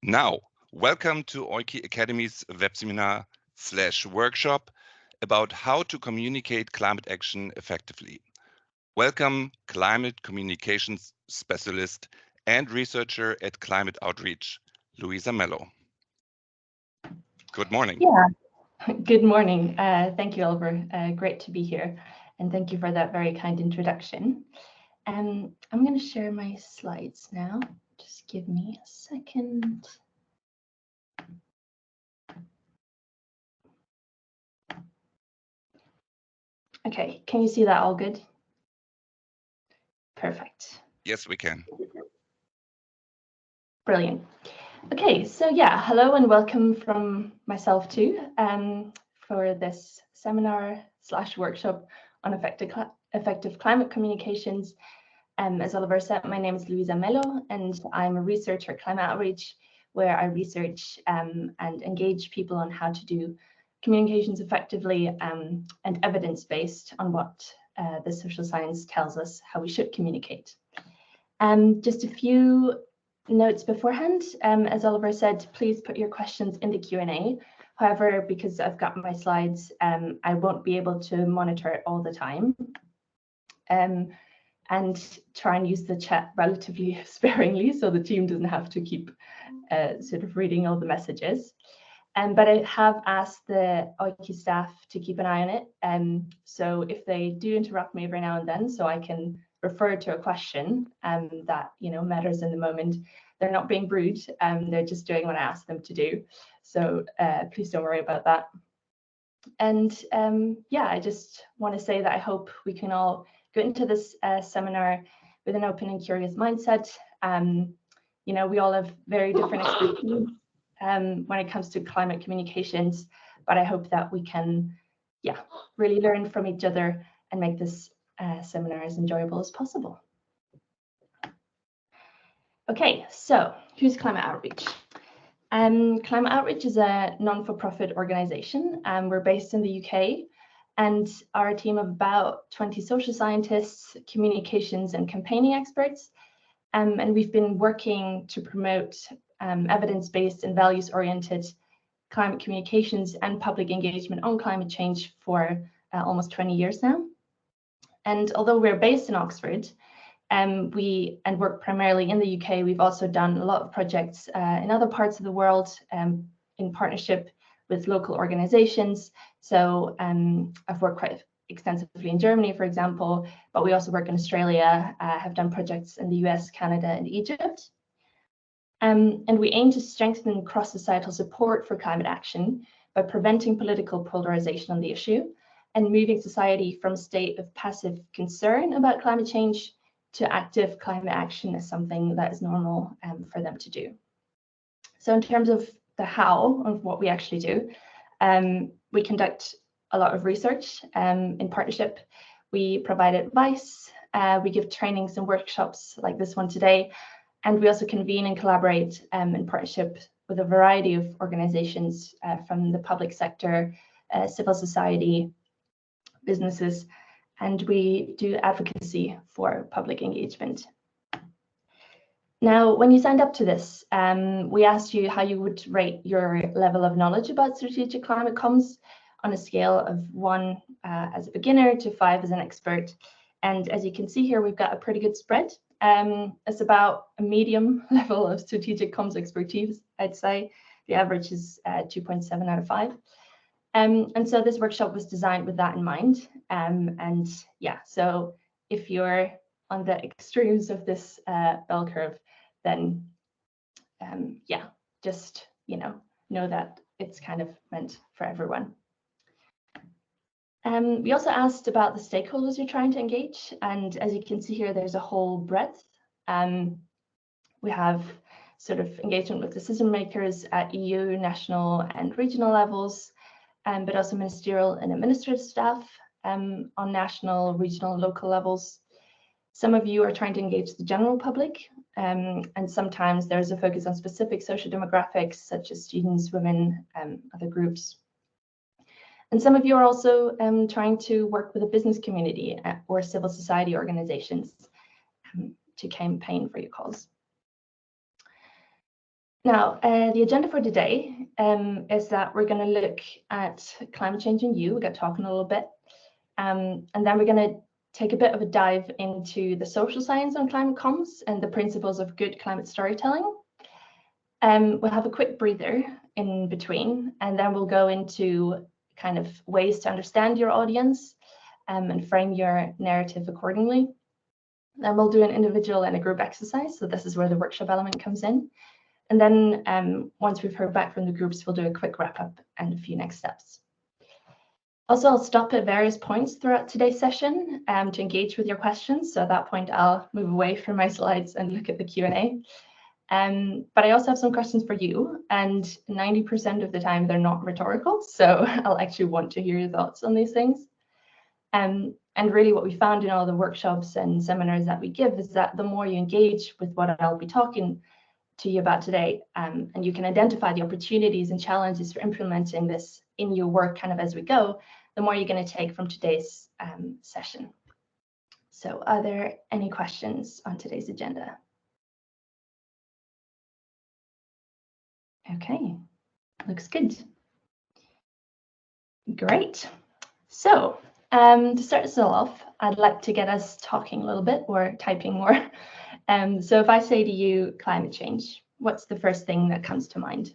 Now, welcome to Oiki Academy's web seminar / workshop about how to communicate climate action effectively. Welcome, climate communications specialist and researcher at Climate Outreach, Luisa Mello. Good morning. Yeah, good morning. Thank you, Oliver. Great to be here. And thank you for that very kind introduction. I'm going to share my slides now. Just give me a second. Okay, can you see that all good? Perfect. Yes, we can. Brilliant. Okay, so yeah, hello and welcome from myself too for this seminar / workshop on effective climate communications. As Oliver said, my name is Luisa Mello, and I'm a researcher at Climate Outreach, where I research and engage people on how to do communications effectively and evidence-based on what the social science tells us how we should communicate. Just a few notes beforehand. As Oliver said, please put your questions in the Q&A. However, because I've got my slides, I won't be able to monitor it all the time. And try and use the chat relatively sparingly so the team doesn't have to keep sort of reading all the messages. But I have asked the Oiki staff to keep an eye on it. So if they do interrupt me every now and then, so I can refer to a question that matters in the moment, they're not being rude. They're just doing what I asked them to do. So please don't worry about that. And yeah, I just want to say that I hope we can all go into this seminar with an open and curious mindset. We all have very different expertise when it comes to climate communications, but I hope that we can, really learn from each other and make this seminar as enjoyable as possible. Okay, so who's Climate Outreach? Climate Outreach is a non-for-profit organization. We're based in the UK, and are a team of about 20 social scientists, communications and campaigning experts. And we've been working to promote evidence-based and values-oriented climate communications and public engagement on climate change for almost 20 years now. And although we're based in Oxford, we work primarily in the UK, we've also done a lot of projects in other parts of the world in partnership with local organizations. So I've worked quite extensively in Germany, for example, but we also work in Australia, have done projects in the US, Canada, and Egypt. And we aim to strengthen cross-societal support for climate action by preventing political polarization on the issue and moving society from a state of passive concern about climate change to active climate action as something that is normal for them to do. So in terms of the how of what we actually do, we conduct a lot of research in partnership. We provide advice, we give trainings and workshops like this one today, and we also convene and collaborate in partnership with a variety of organizations from the public sector, civil society, businesses, and we do advocacy for public engagement. Now, when you signed up to this, we asked you how you would rate your level of knowledge about strategic climate comms on a scale of 1 as a beginner to 5 as an expert. And as you can see here, we've got a pretty good spread. It's about a medium level of strategic comms expertise, I'd say. The average is 2.7 out of 5. And so this workshop was designed with that in mind. And yeah, so if you're on the extremes of this bell curve, then yeah, just know that it's kind of meant for everyone. We also asked about the stakeholders you're trying to engage, and as you can see here, there's a whole breadth. We have sort of engagement with decision makers at EU, national and regional levels, but also ministerial and administrative staff on national, regional, and local levels. Some of you are trying to engage the general public, and sometimes there's a focus on specific social demographics, such as students, women, other groups. And some of you are also trying to work with a business community or civil society organizations to campaign for your cause. Now, the agenda for today is that we're going to look at climate change and you. We'll get talking a little bit. And then we're going to take a bit of a dive into the social science on climate comms and the principles of good climate storytelling. We'll have a quick breather in between, and then we'll go into kind of ways to understand your audience and frame your narrative accordingly. Then we'll do an individual and a group exercise. So this is where the workshop element comes in. And then once we've heard back from the groups, we'll do a quick wrap up and a few next steps. Also, I'll stop at various points throughout today's session to engage with your questions. So at that point, I'll move away from my slides and look at the Q&A. But I also have some questions for you, and 90% of the time they're not rhetorical. So I'll actually want to hear your thoughts on these things. And really what we found in all the workshops and seminars that we give is that the more you engage with what I'll be talking to you about today, and you can identify the opportunities and challenges for implementing this in your work kind of as we go, the more you're going to take from today's session. So are there any questions on today's agenda? Okay, looks good. Great. So to start us all off, I'd like to get us talking a little bit or typing more. So if I say to you climate change, what's the first thing that comes to mind?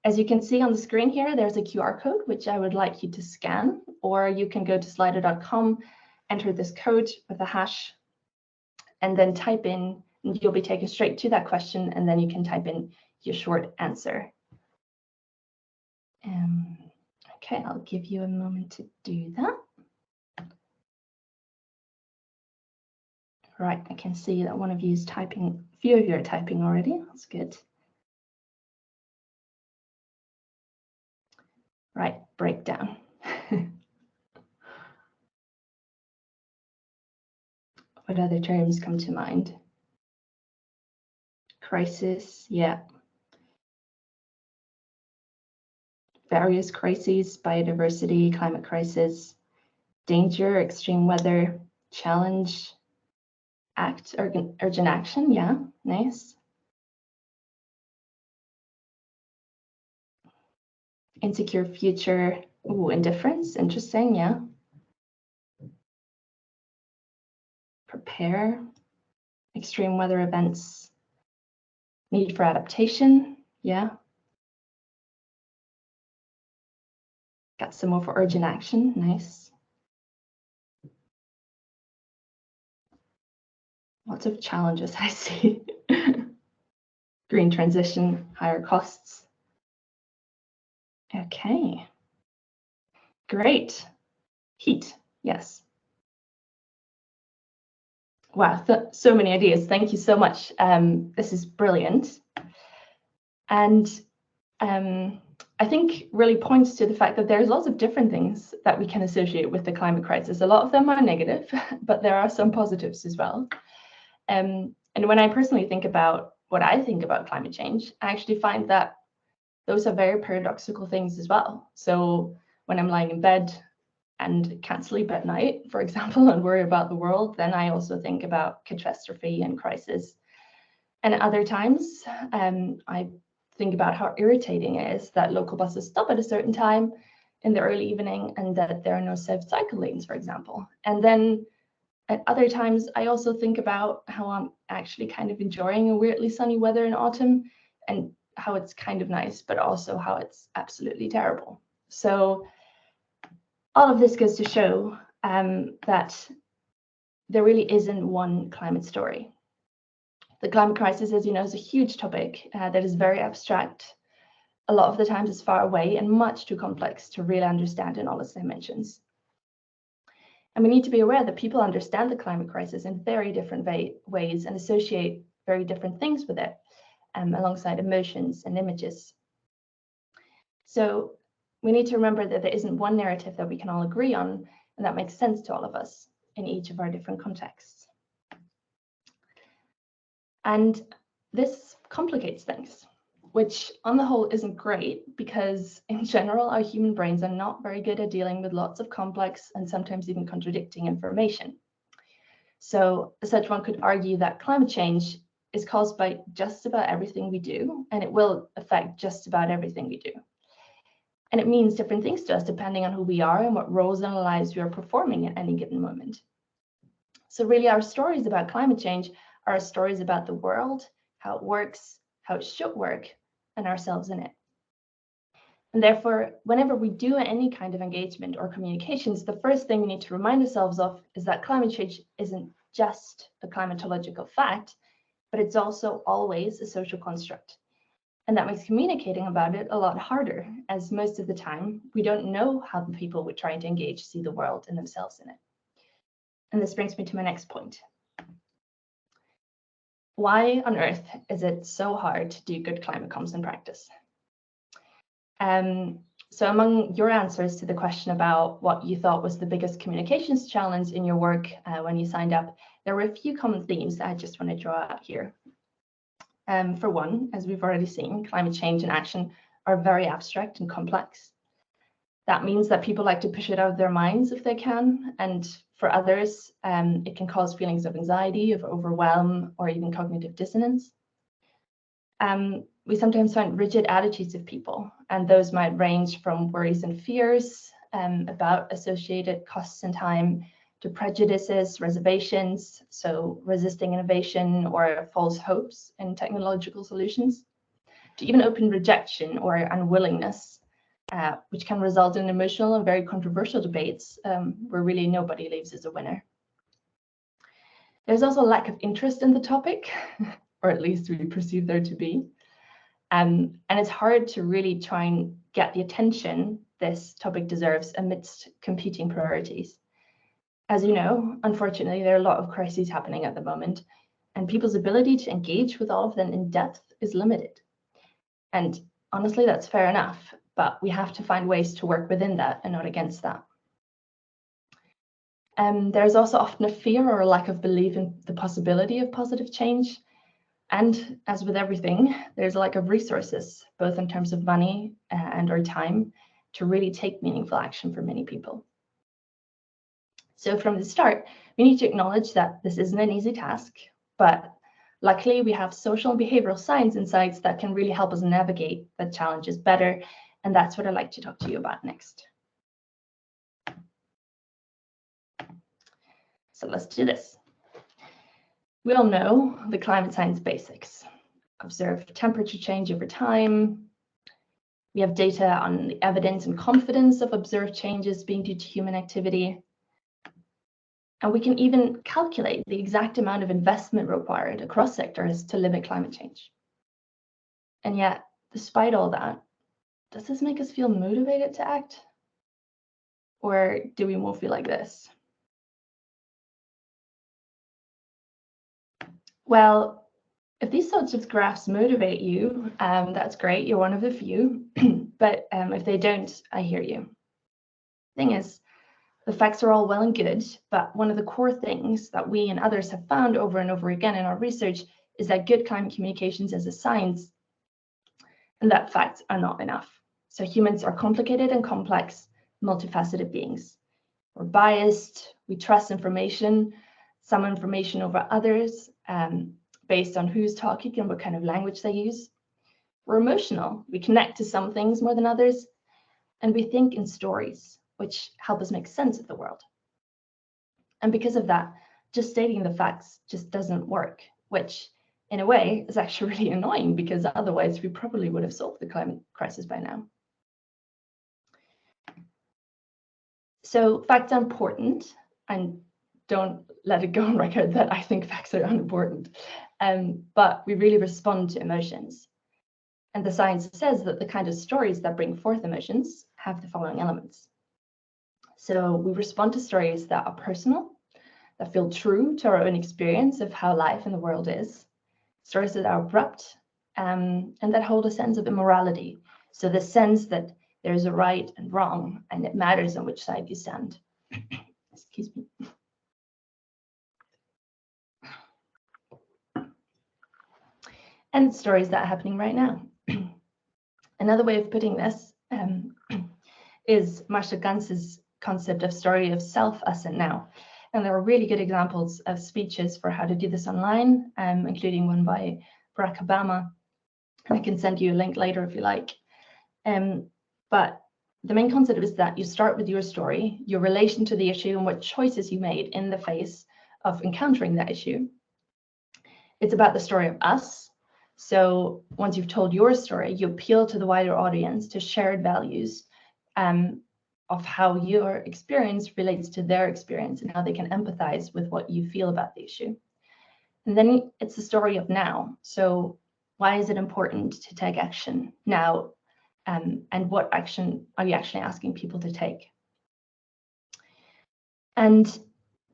As you can see on the screen here, there's a QR code, which I would like you to scan, or you can go to slido.com, enter this code with a hash, and then type in, and you'll be taken straight to that question, and then you can type in your short answer. Okay, I'll give you a moment to do that. Right, I can see that one of you is typing, a few of you are typing already, that's good. Right, breakdown. What other terms come to mind? Crisis, yeah. Various crises, biodiversity, climate crisis, danger, extreme weather, challenge, act, urgent action, yeah, nice. Insecure future, ooh, indifference, interesting, yeah. Prepare, extreme weather events, need for adaptation, yeah. Got some more for urgent action, nice. Lots of challenges I see. Green transition, higher costs. Okay, great. Heat, yes. Wow, so many ideas. Thank you so much. This is brilliant. And I think really points to the fact that there's lots of different things that we can associate with the climate crisis. A lot of them are negative, but there are some positives as well. And when I personally think about what I think about climate change, I actually find that those are very paradoxical things as well. So when I'm lying in bed and can't sleep at night, for example, and worry about the world, then I also think about catastrophe and crisis. And at other times, I think about how irritating it is that local buses stop at a certain time in the early evening and that there are no safe cycle lanes, for example. And then at other times, I also think about how I'm actually kind of enjoying a weirdly sunny weather in autumn and how it's kind of nice, but also how it's absolutely terrible. So all of this goes to show that there really isn't one climate story. The climate crisis, as you know, is a huge topic that is very abstract. A lot of the times it's far away and much too complex to really understand in all its dimensions. And we need to be aware that people understand the climate crisis in very different ways and associate very different things with it, alongside emotions and images. So we need to remember that there isn't one narrative that we can all agree on and that makes sense to all of us in each of our different contexts. And this complicates things, which on the whole isn't great because in general, our human brains are not very good at dealing with lots of complex and sometimes even contradicting information. So as such, one could argue that climate change is caused by just about everything we do, and it will affect just about everything we do. And it means different things to us depending on who we are and what roles in our lives we are performing at any given moment. So really, our stories about climate change are stories about the world, how it works, how it should work, and ourselves in it. And therefore, whenever we do any kind of engagement or communications, the first thing we need to remind ourselves of is that climate change isn't just a climatological fact, but it's also always a social construct. And that makes communicating about it a lot harder, as most of the time, we don't know how the people we're trying to engage see the world and themselves in it. And this brings me to my next point. Why on earth is it so hard to do good climate comms in practice? So among your answers to the question about what you thought was the biggest communications challenge in your work when you signed up, there were a few common themes that I just want to draw out here. For one, as we've already seen, climate change and action are very abstract and complex. That means that people like to push it out of their minds if they can, and for others, it can cause feelings of anxiety, of overwhelm, or even cognitive dissonance. We sometimes find rigid attitudes of people, and those might range from worries and fears about associated costs and time, to prejudices, reservations, so resisting innovation or false hopes in technological solutions, to even open rejection or unwillingness, which can result in emotional and very controversial debates where really nobody leaves as a winner. There's also a lack of interest in the topic, or at least we perceive there to be. And it's hard to really try and get the attention this topic deserves amidst competing priorities. As you know, unfortunately, there are a lot of crises happening at the moment, and people's ability to engage with all of them in depth is limited. And honestly, that's fair enough, but we have to find ways to work within that and not against that. There's also often a fear or a lack of belief in the possibility of positive change. And as with everything, there's a lack of resources, both in terms of money and or time, to really take meaningful action for many people. So from the start, we need to acknowledge that this isn't an easy task, but luckily we have social and behavioral science insights that can really help us navigate the challenges better. And that's what I'd like to talk to you about next. So let's do this. We all know the climate science basics. Observe temperature change over time. We have data on the evidence and confidence of observed changes being due to human activity. And we can even calculate the exact amount of investment required across sectors to limit climate change. And yet, despite all that, does this make us feel motivated to act? Or do we more feel like this? Well, if these sorts of graphs motivate you, that's great, you're one of the few. But if they don't, I hear you. Thing is, the facts are all well and good, but one of the core things that we and others have found over and over again in our research is that good climate communications is a science, and that facts are not enough. So humans are complicated and complex, multifaceted beings. We're biased, we trust information, some information over others, based on who's talking and what kind of language they use. We're emotional, we connect to some things more than others, and we think in stories, which help us make sense of the world. And because of that, just stating the facts just doesn't work, which in a way is actually really annoying because otherwise we probably would have solved the climate crisis by now. So facts are important, and don't let it go on record that I think facts are unimportant, but we really respond to emotions. And the science says that the kind of stories that bring forth emotions have the following elements. So we respond to stories that are personal, that feel true to our own experience of how life in the world is, stories that are abrupt, and that hold a sense of immorality. So the sense that there's a right and wrong, and it matters on which side you stand. Excuse me. And stories that are happening right now. Another way of putting this is Marshall Ganz's concept of story of self, us, and now. And there are really good examples of speeches for how to do this online, including one by Barack Obama. And I can send you a link later if you like. But the main concept is that you start with your story, your relation to the issue, and what choices you made in the face of encountering that issue. It's about the story of us. So once you've told your story, you appeal to the wider audience to shared values of how your experience relates to their experience and how they can empathize with what you feel about the issue. And then it's the story of now. So why is it important to take action now? And what action are you actually asking people to take? And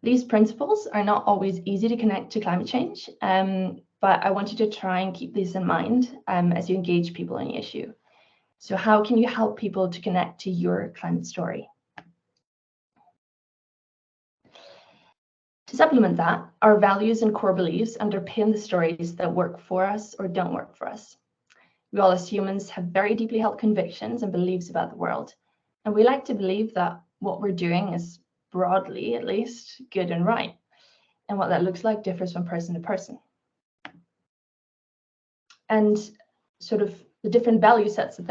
these principles are not always easy to connect to climate change, but I want you to try and keep these in mind as you engage people on the issue. So how can you help people to connect to your climate story? To supplement that, our values and core beliefs underpin the stories that work for us or don't work for us. We all as humans have very deeply held convictions and beliefs about the world, and we like to believe that what we're doing is broadly, at least, good and right. And what that looks like differs from person to person. And sort of the different value sets that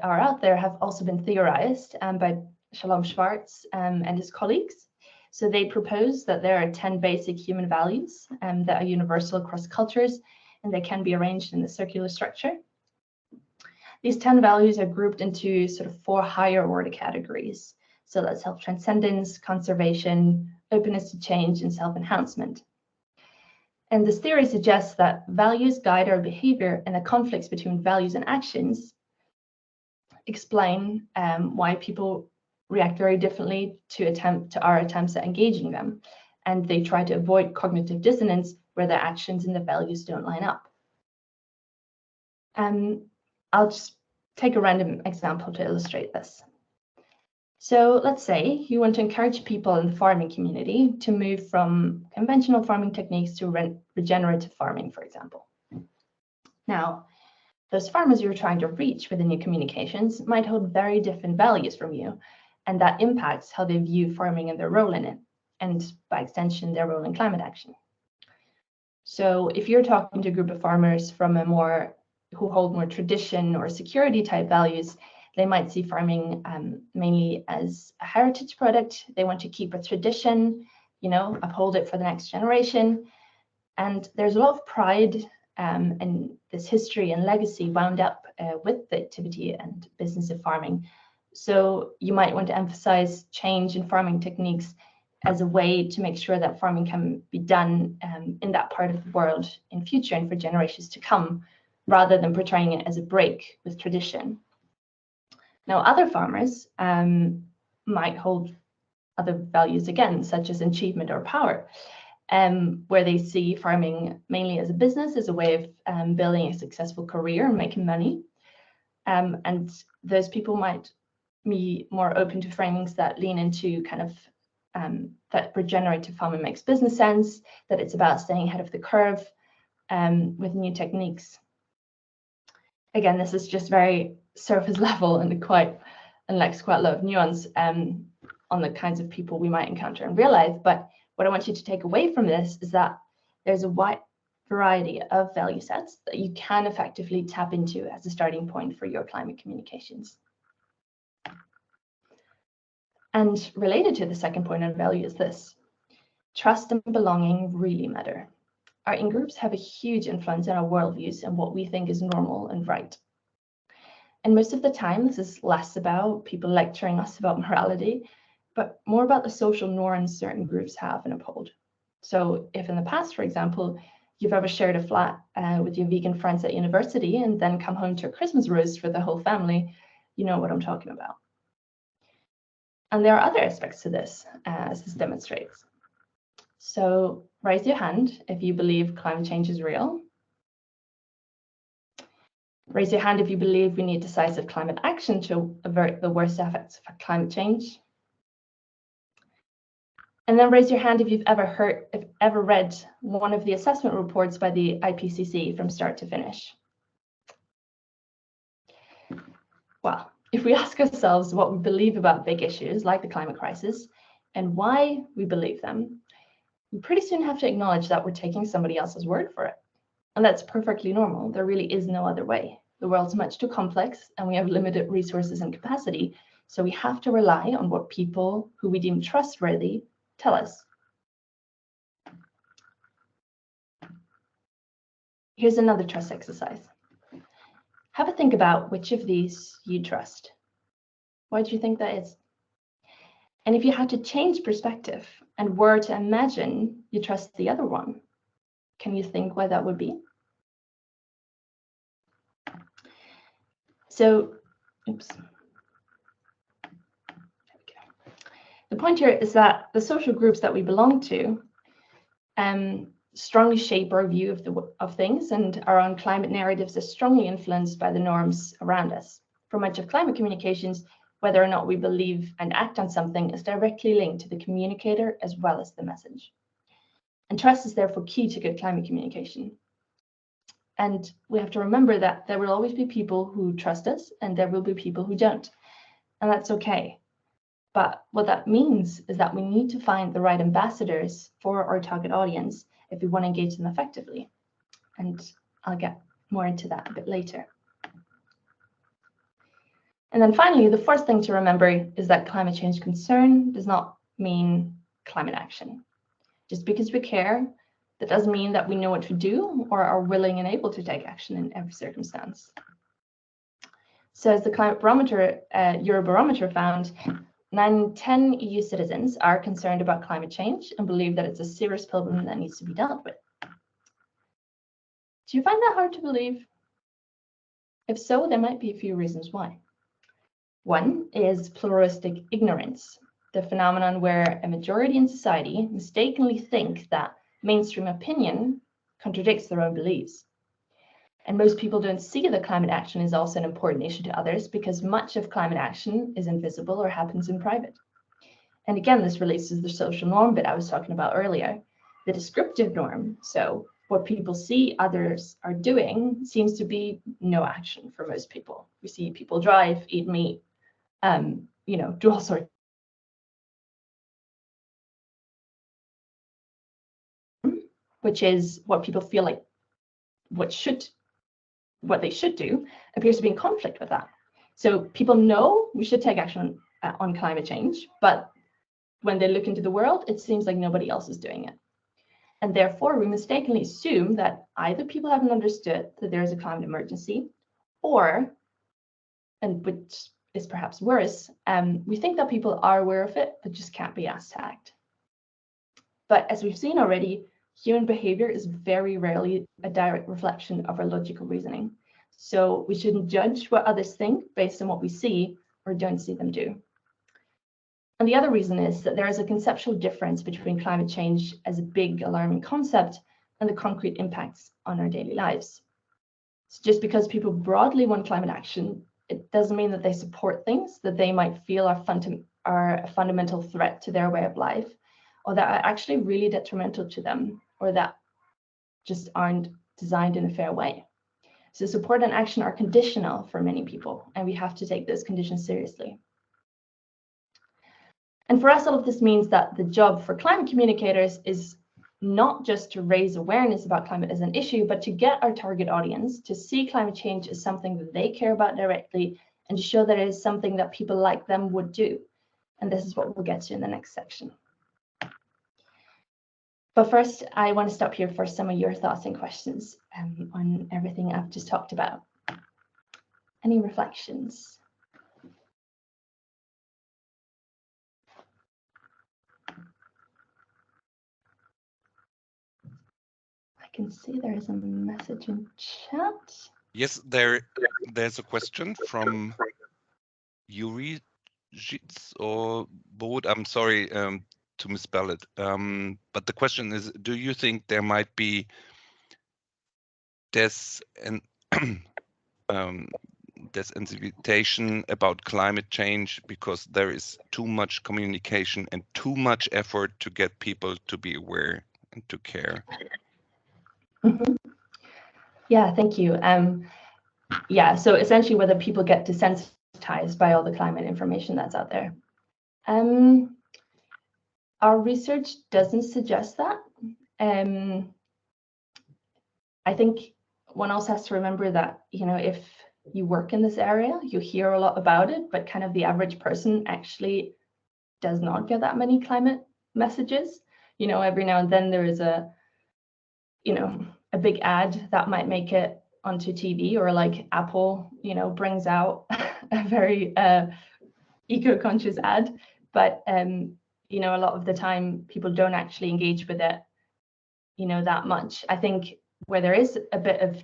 are out there have also been theorized by Shalom Schwartz and his colleagues. So they propose that there are 10 basic human values that are universal across cultures, and they can be arranged in a circular structure. These 10 values are grouped into sort of 4 higher order categories. So that's self-transcendence, conservation, openness to change, and self-enhancement. And this theory suggests that values guide our behavior, and the conflicts between values and actions explain why people react very differently to our attempts at engaging them. And they try to avoid cognitive dissonance where their actions and the values don't line up. I'll just take a random example to illustrate this. So let's say you want to encourage people in the farming community to move from conventional farming techniques to regenerative farming, for example. Now, those farmers you're trying to reach within your communications might hold very different values from you, and that impacts how they view farming and their role in it, and by extension, their role in climate action. So if you're talking to a group of farmers from who hold more tradition or security type values, they might see farming mainly as a heritage product. They want to keep a tradition, uphold it for the next generation. And there's a lot of pride and this history and legacy wound up with the activity and business of farming. So you might want to emphasize change in farming techniques as a way to make sure that farming can be done in that part of the world in future and for generations to come, rather than portraying it as a break with tradition. Now, other farmers might hold other values again, such as achievement or power, where they see farming mainly as a business, as a way of building a successful career and making money. And those people might be more open to framings that lean into kind of that regenerative farming makes business sense, that it's about staying ahead of the curve with new techniques. Again, this is just very surface level and lacks quite a lot of nuance on the kinds of people we might encounter in real life. But what I want you to take away from this is that there's a wide variety of value sets that you can effectively tap into as a starting point for your climate communications. And related to the second point on value is this: trust and belonging really matter. Our in-groups have a huge influence on our worldviews and what we think is normal and right. And most of the time, this is less about people lecturing us about morality, but more about the social norms certain groups have and uphold. So if in the past, for example, you've ever shared a flat with your vegan friends at university and then come home to a Christmas roast for the whole family, you know what I'm talking about. And there are other aspects to this, as this demonstrates. So raise your hand if you believe climate change is real. Raise your hand if you believe we need decisive climate action to avert the worst effects of climate change. And then raise your hand if you've ever read one of the assessment reports by the IPCC from start to finish. Well, if we ask ourselves what we believe about big issues like the climate crisis, and why we believe them, we pretty soon have to acknowledge that we're taking somebody else's word for it. And that's perfectly normal. There really is no other way. The world's much too complex and we have limited resources and capacity. So we have to rely on what people who we deem trustworthy tell us. Here's another trust exercise. Have a think about which of these you trust. Why do you think that is? And if you had to change perspective and were to imagine you trust the other one, can you think why that would be? So, oops. The point here is that the social groups that we belong to strongly shape our view of things, and our own climate narratives are strongly influenced by the norms around us. For much of climate communications, whether or not we believe and act on something is directly linked to the communicator as well as the message. And trust is therefore key to good climate communication. And we have to remember that there will always be people who trust us and there will be people who don't. And that's okay. But what that means is that we need to find the right ambassadors for our target audience if we want to engage them effectively. And I'll get more into that a bit later. And then finally, the first thing to remember is that climate change concern does not mean climate action. Just because we care, that doesn't mean that we know what to do or are willing and able to take action in every circumstance. So as the Climate Barometer, Eurobarometer found, 9 in 10 EU citizens are concerned about climate change and believe that it's a serious problem that needs to be dealt with. Do you find that hard to believe? If so, there might be a few reasons why. One is pluralistic ignorance, the phenomenon where a majority in society mistakenly think that mainstream opinion contradicts their own beliefs. And most people don't see that climate action is also an important issue to others because much of climate action is invisible or happens in private. And again, this relates to the social norm bit I was talking about earlier. The descriptive norm, so what people see others are doing, seems to be no action for most people. We see people drive, eat meat, do all sorts. Which is what people feel like what they should do appears to be in conflict with that. So people know we should take action on climate change, but when they look into the world, it seems like nobody else is doing it. And therefore, we mistakenly assume that either people haven't understood that there is a climate emergency, or, and which is perhaps worse, we think that people are aware of it, but just can't be asked to act. But as we've seen already, human behavior is very rarely a direct reflection of our logical reasoning. So we shouldn't judge what others think based on what we see or don't see them do. And the other reason is that there is a conceptual difference between climate change as a big alarming concept and the concrete impacts on our daily lives. So just because people broadly want climate action, it doesn't mean that they support things that they might feel are a fundamental threat to their way of life, or that are actually really detrimental to them, or that just aren't designed in a fair way. So support and action are conditional for many people, and we have to take those conditions seriously. And for us, all of this means that the job for climate communicators is not just to raise awareness about climate as an issue, but to get our target audience to see climate change as something that they care about directly, and to show that it is something that people like them would do. And this is what we'll get to in the next section. But first, I want to stop here for some of your thoughts and questions on everything I've just talked about. Any reflections? I can see there is a message in chat. Yes, there's a question from Yuri Jits or Bod. I'm sorry to misspell it. But the question is, do you think there might be disinformation about climate change because there is too much communication and too much effort to get people to be aware and to care? Mm-hmm. Yeah, thank you. Yeah, so essentially whether people get desensitized by all the climate information that's out there. our research doesn't suggest that. I think one also has to remember that, you know, if you work in this area, you hear a lot about it, but kind of the average person actually does not get that many climate messages. You know, every now and then there is a, you know, a big ad that might make it onto TV, or like Apple, you know, brings out a very eco-conscious ad. But, you know, a lot of the time people don't actually engage with it, you know, that much. I think where there is a bit of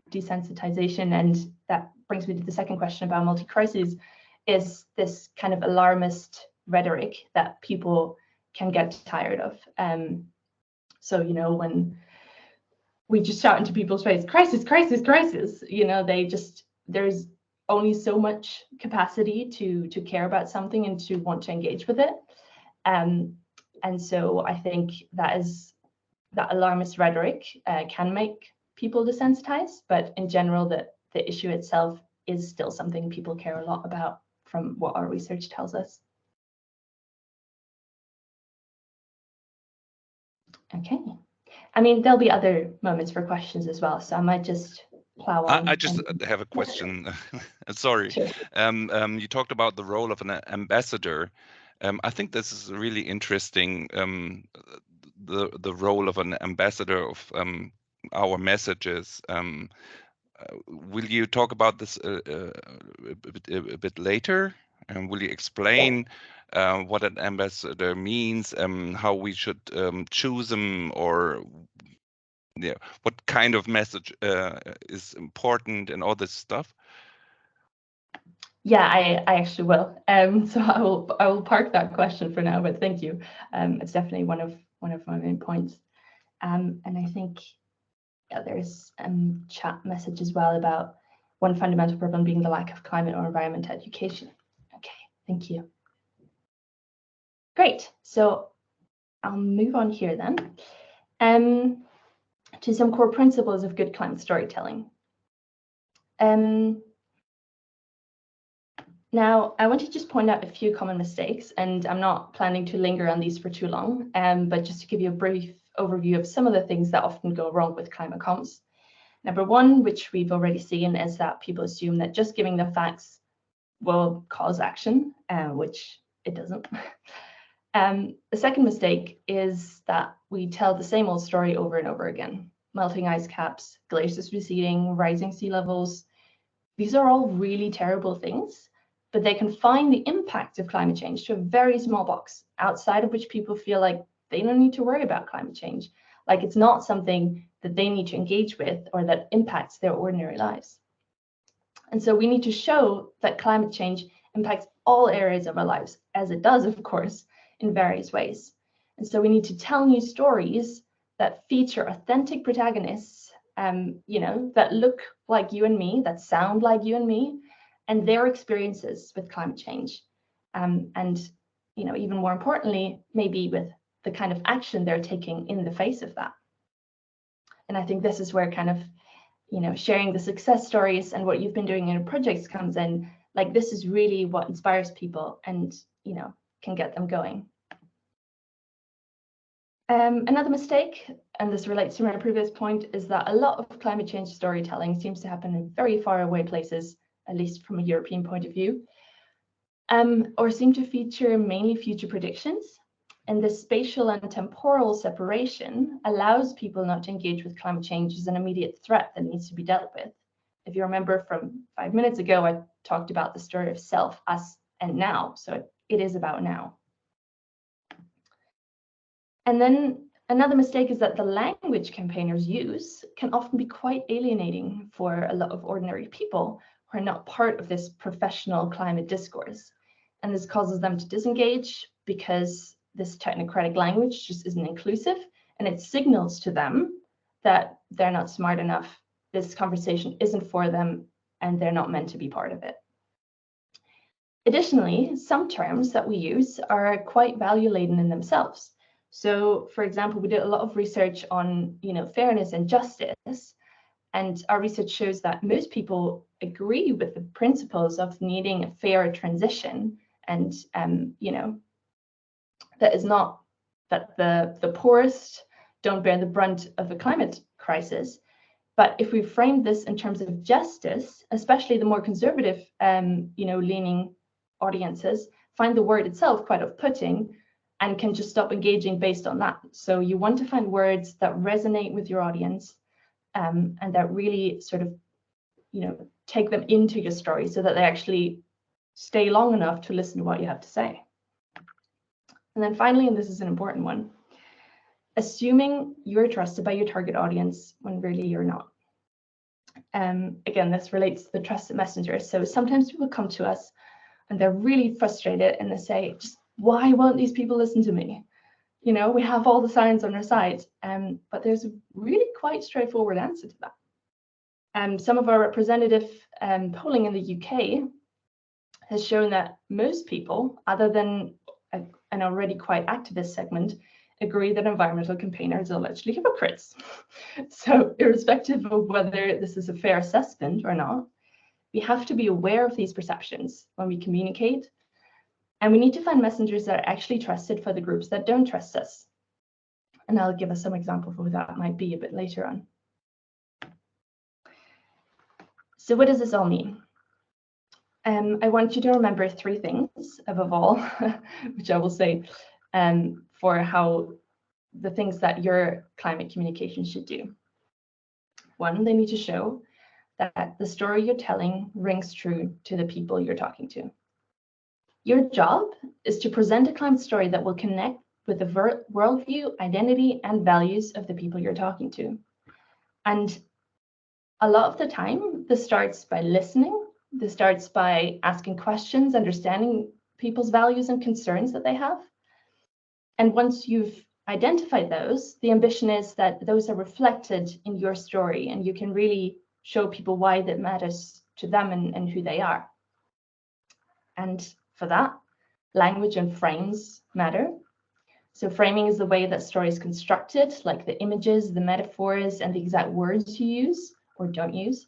desensitization, and that brings me to the second question about multi-crises, is this kind of alarmist rhetoric that people can get tired of. So, you know, when we just shout into people's face, crisis, crisis, crisis, you know, there's only so much capacity to care about something and to want to engage with it. And so I think that alarmist rhetoric can make people desensitized, but in general, the issue itself is still something people care a lot about, from what our research tells us. Okay. I mean, there'll be other moments for questions as well, so I might just plow on. I just have a question. Sorry. Sure. You talked about the role of an ambassador. I think this is really interesting, the role of an ambassador of our messages. Will you talk about this a bit later? And will you explain what an ambassador means, how we should choose them, or yeah, what kind of message is important, and all this stuff? Yeah, I actually will. So I will park that question for now, but thank you. It's definitely one of my main points. And I think, yeah, there's chat message as well about one fundamental problem being the lack of climate or environment education. Okay, thank you. Great. So I'll move on here then to some core principles of good climate storytelling. Now, I want to just point out a few common mistakes, and I'm not planning to linger on these for too long, but just to give you a brief overview of some of the things that often go wrong with climate comms. Number one, which we've already seen, is that people assume that just giving them facts will cause action, which it doesn't. The second mistake is that we tell the same old story over and over again. Melting ice caps, glaciers receding, rising sea levels. These are all really terrible things, but they confine the impact of climate change to a very small box, outside of which people feel like they don't need to worry about climate change. Like it's not something that they need to engage with or that impacts their ordinary lives. And so we need to show that climate change impacts all areas of our lives, as it does, of course, in various ways. And so we need to tell new stories that feature authentic protagonists, you know, that look like you and me, that sound like you and me, and their experiences with climate change. And, you know, even more importantly, maybe with the kind of action they're taking in the face of that. And I think this is where kind of, you know, sharing the success stories and what you've been doing in your projects comes in. Like, this is really what inspires people and, you know, can get them going. Another mistake, and this relates to my previous point, is that a lot of climate change storytelling seems to happen in very far away places, at least from a European point of view, or seem to feature mainly future predictions. And this spatial and temporal separation allows people not to engage with climate change as an immediate threat that needs to be dealt with. If you remember from 5 minutes ago, I talked about the story of self, us, and now. So it is about now. And then another mistake is that the language campaigners use can often be quite alienating for a lot of ordinary people who are not part of this professional climate discourse. And this causes them to disengage because this technocratic language just isn't inclusive, and it signals to them that they're not smart enough, this conversation isn't for them, and they're not meant to be part of it. Additionally, some terms that we use are quite value-laden in themselves. So, for example, we did a lot of research on, you know, fairness and justice, and our research shows that most people agree with the principles of needing a fair transition and, you know, that is not that the poorest don't bear the brunt of the climate crisis. But if we frame this in terms of justice, especially the more conservative, leaning audiences find the word itself quite off-putting and can just stop engaging based on that. So you want to find words that resonate with your audience and that really sort of, take them into your story so that they actually stay long enough to listen to what you have to say. And then finally, and this is an important one, assuming you're trusted by your target audience when really you're not. Again, this relates to the trusted messenger. So sometimes people come to us and they're really frustrated and they say, just why won't these people listen to me? We have all the signs on our side, but there's a really quite straightforward answer to that. Some of our representative polling in the UK has shown that most people, other than an already quite activist segment, agree that environmental campaigners are allegedly hypocrites. So irrespective of whether this is a fair assessment or not, we have to be aware of these perceptions when we communicate. And we need to find messengers that are actually trusted for the groups that don't trust us. And I'll give us some example of who that might be a bit later on. So what does this all mean? I want you to remember 3 things above all, which I will say for how the things that your climate communication should do. 1, they need to show that the story you're telling rings true to the people you're talking to. Your job is to present a climate story that will connect with the worldview, identity, and values of the people you're talking to. And a lot of the time, this starts by listening. This starts by asking questions, understanding people's values and concerns that they have. And once you've identified those, the ambition is that those are reflected in your story and you can really show people why that matters to them and who they are. And for that, language and frames matter. So framing is the way that story is constructed, like the images, the metaphors, and the exact words you use or don't use.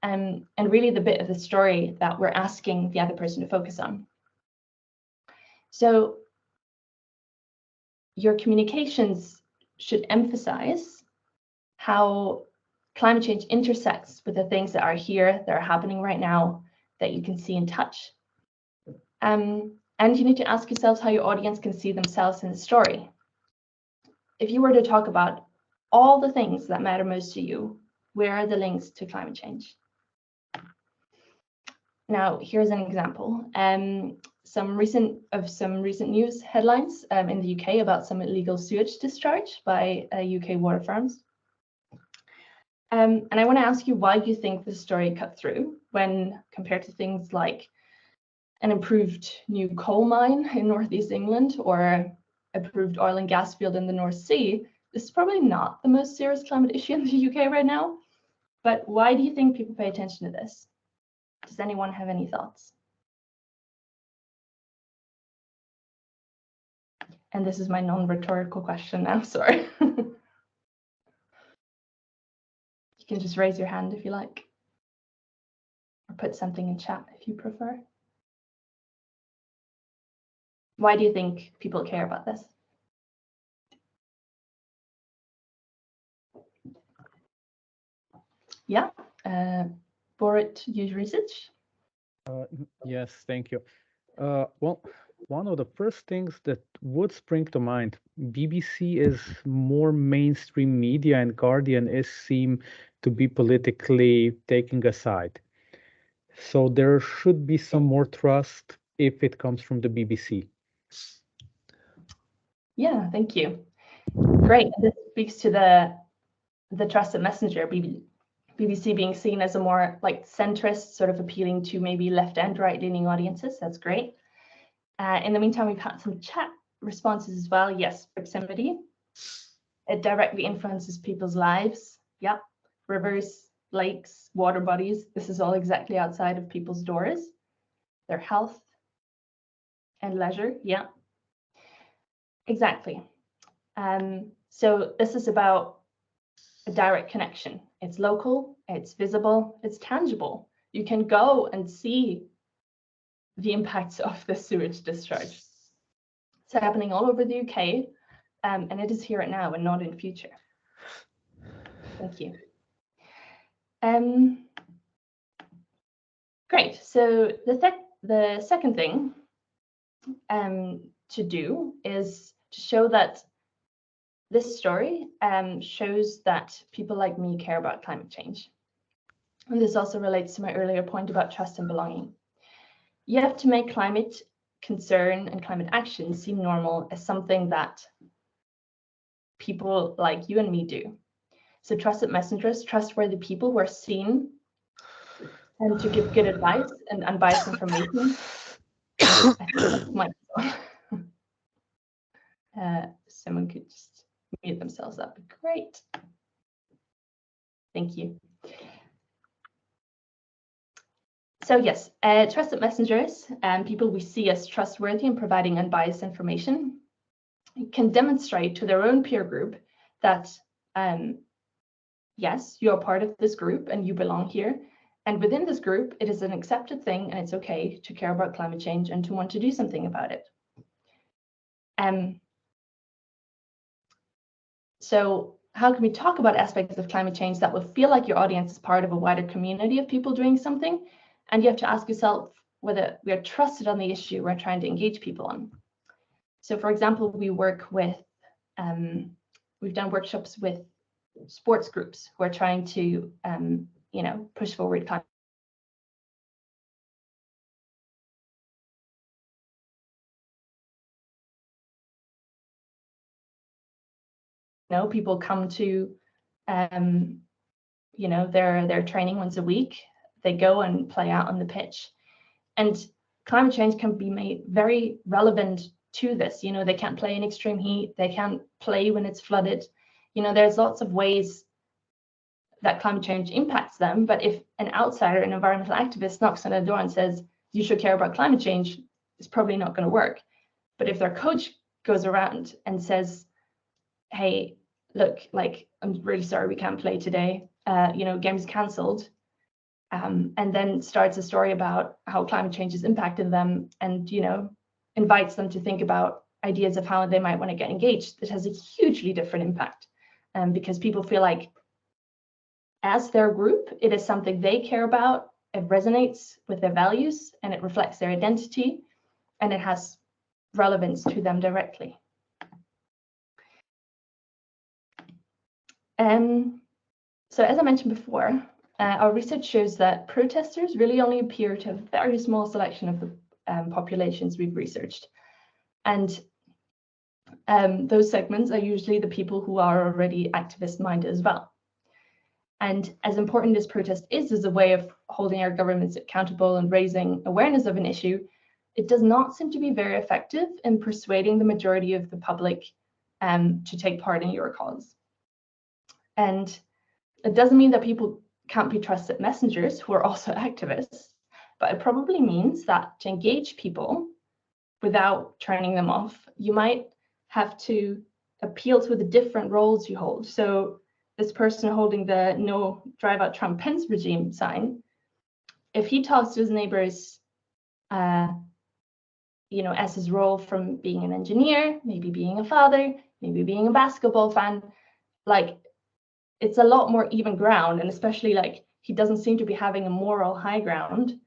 And really the bit of the story that we're asking the other person to focus on. So your communications should emphasize how climate change intersects with the things that are here, that are happening right now, that you can see and touch. And you need to ask yourselves how your audience can see themselves in the story. If you were to talk about all the things that matter most to you, where are the links to climate change? Now, here's an example. Some recent news headlines in the UK about some illegal sewage discharge by UK water farms. And I want to ask you why you think the story cut through when compared to things like an improved new coal mine in Northeast England or approved oil and gas field in the North Sea. This is probably not the most serious climate issue in the UK right now. But why do you think people pay attention to this? Does anyone have any thoughts? And this is my non-rhetorical question now, sorry. You can just raise your hand if you like, or put something in chat if you prefer. Why do you think people care about this? Yeah, Borit, use research. Yes, thank you. Well, one of the first things that would spring to mind, BBC is more mainstream media and Guardian is seem to be politically taking a side. So there should be some more trust if it comes from the BBC. Yeah, thank you. Great. This speaks to the trusted messenger, BBC being seen as a more like centrist, sort of appealing to maybe left and right leaning audiences. That's great. In the meantime, we've had some chat responses as well. Yes, proximity. It directly influences people's lives. Yep. Rivers, lakes, water bodies. This is all exactly outside of people's doors. Their health and leisure. Yeah. Exactly. So this is about a direct connection. It's local, it's visible, it's tangible. You can go and see the impacts of the sewage discharge. It's happening all over the UK, and it is here and now and not in future. Thank you. Great. So the second thing to do is to show that this story shows that people like me care about climate change. And this also relates to my earlier point about trust and belonging. You have to make climate concern and climate action seem normal as something that people like you and me do. So trusted messengers, trustworthy people who are seen and to give good advice and unbiased information. I think that's someone could just mute themselves, that'd be great. Thank you. So yes, trusted messengers and people we see as trustworthy and providing unbiased information can demonstrate to their own peer group that yes, you're part of this group and you belong here. And within this group, it is an accepted thing and it's okay to care about climate change and to want to do something about it. So how can we talk about aspects of climate change that will feel like your audience is part of a wider community of people doing something? And you have to ask yourself whether we are trusted on the issue we're trying to engage people on. So for example, we work with, we've done workshops with sports groups who are trying to, you know, push forward climate. You know, people come to, you know, their training once a week. They go and play out on the pitch, and climate change can be made very relevant to this. You know, they can't play in extreme heat. They can't play when it's flooded. You know, there's lots of ways that climate change impacts them. But if an outsider, an environmental activist, knocks on their door and says, you should care about climate change, it's probably not going to work. But if their coach goes around and says, hey, look, like, I'm really sorry we can't play today, you know, game's cancelled, and then starts a story about how climate change has impacted them and, you know, invites them to think about ideas of how they might want to get engaged, it has a hugely different impact, because people feel like as their group, it is something they care about, it resonates with their values, and it reflects their identity, and it has relevance to them directly. So as I mentioned before, our research shows that protesters really only appear to a very small selection of the populations we've researched. And those segments are usually the people who are already activist-minded as well. And as important as protest is as a way of holding our governments accountable and raising awareness of an issue, it does not seem to be very effective in persuading the majority of the public to take part in your cause. And it doesn't mean that people can't be trusted messengers who are also activists, but it probably means that to engage people without turning them off, you might have to appeal to the different roles you hold. So this person holding the no drive out Trump Pence regime sign, if he talks to his neighbors, you know, as his role from being an engineer, maybe being a father, maybe being a basketball fan, like, it's a lot more even ground, and especially like he doesn't seem to be having a moral high ground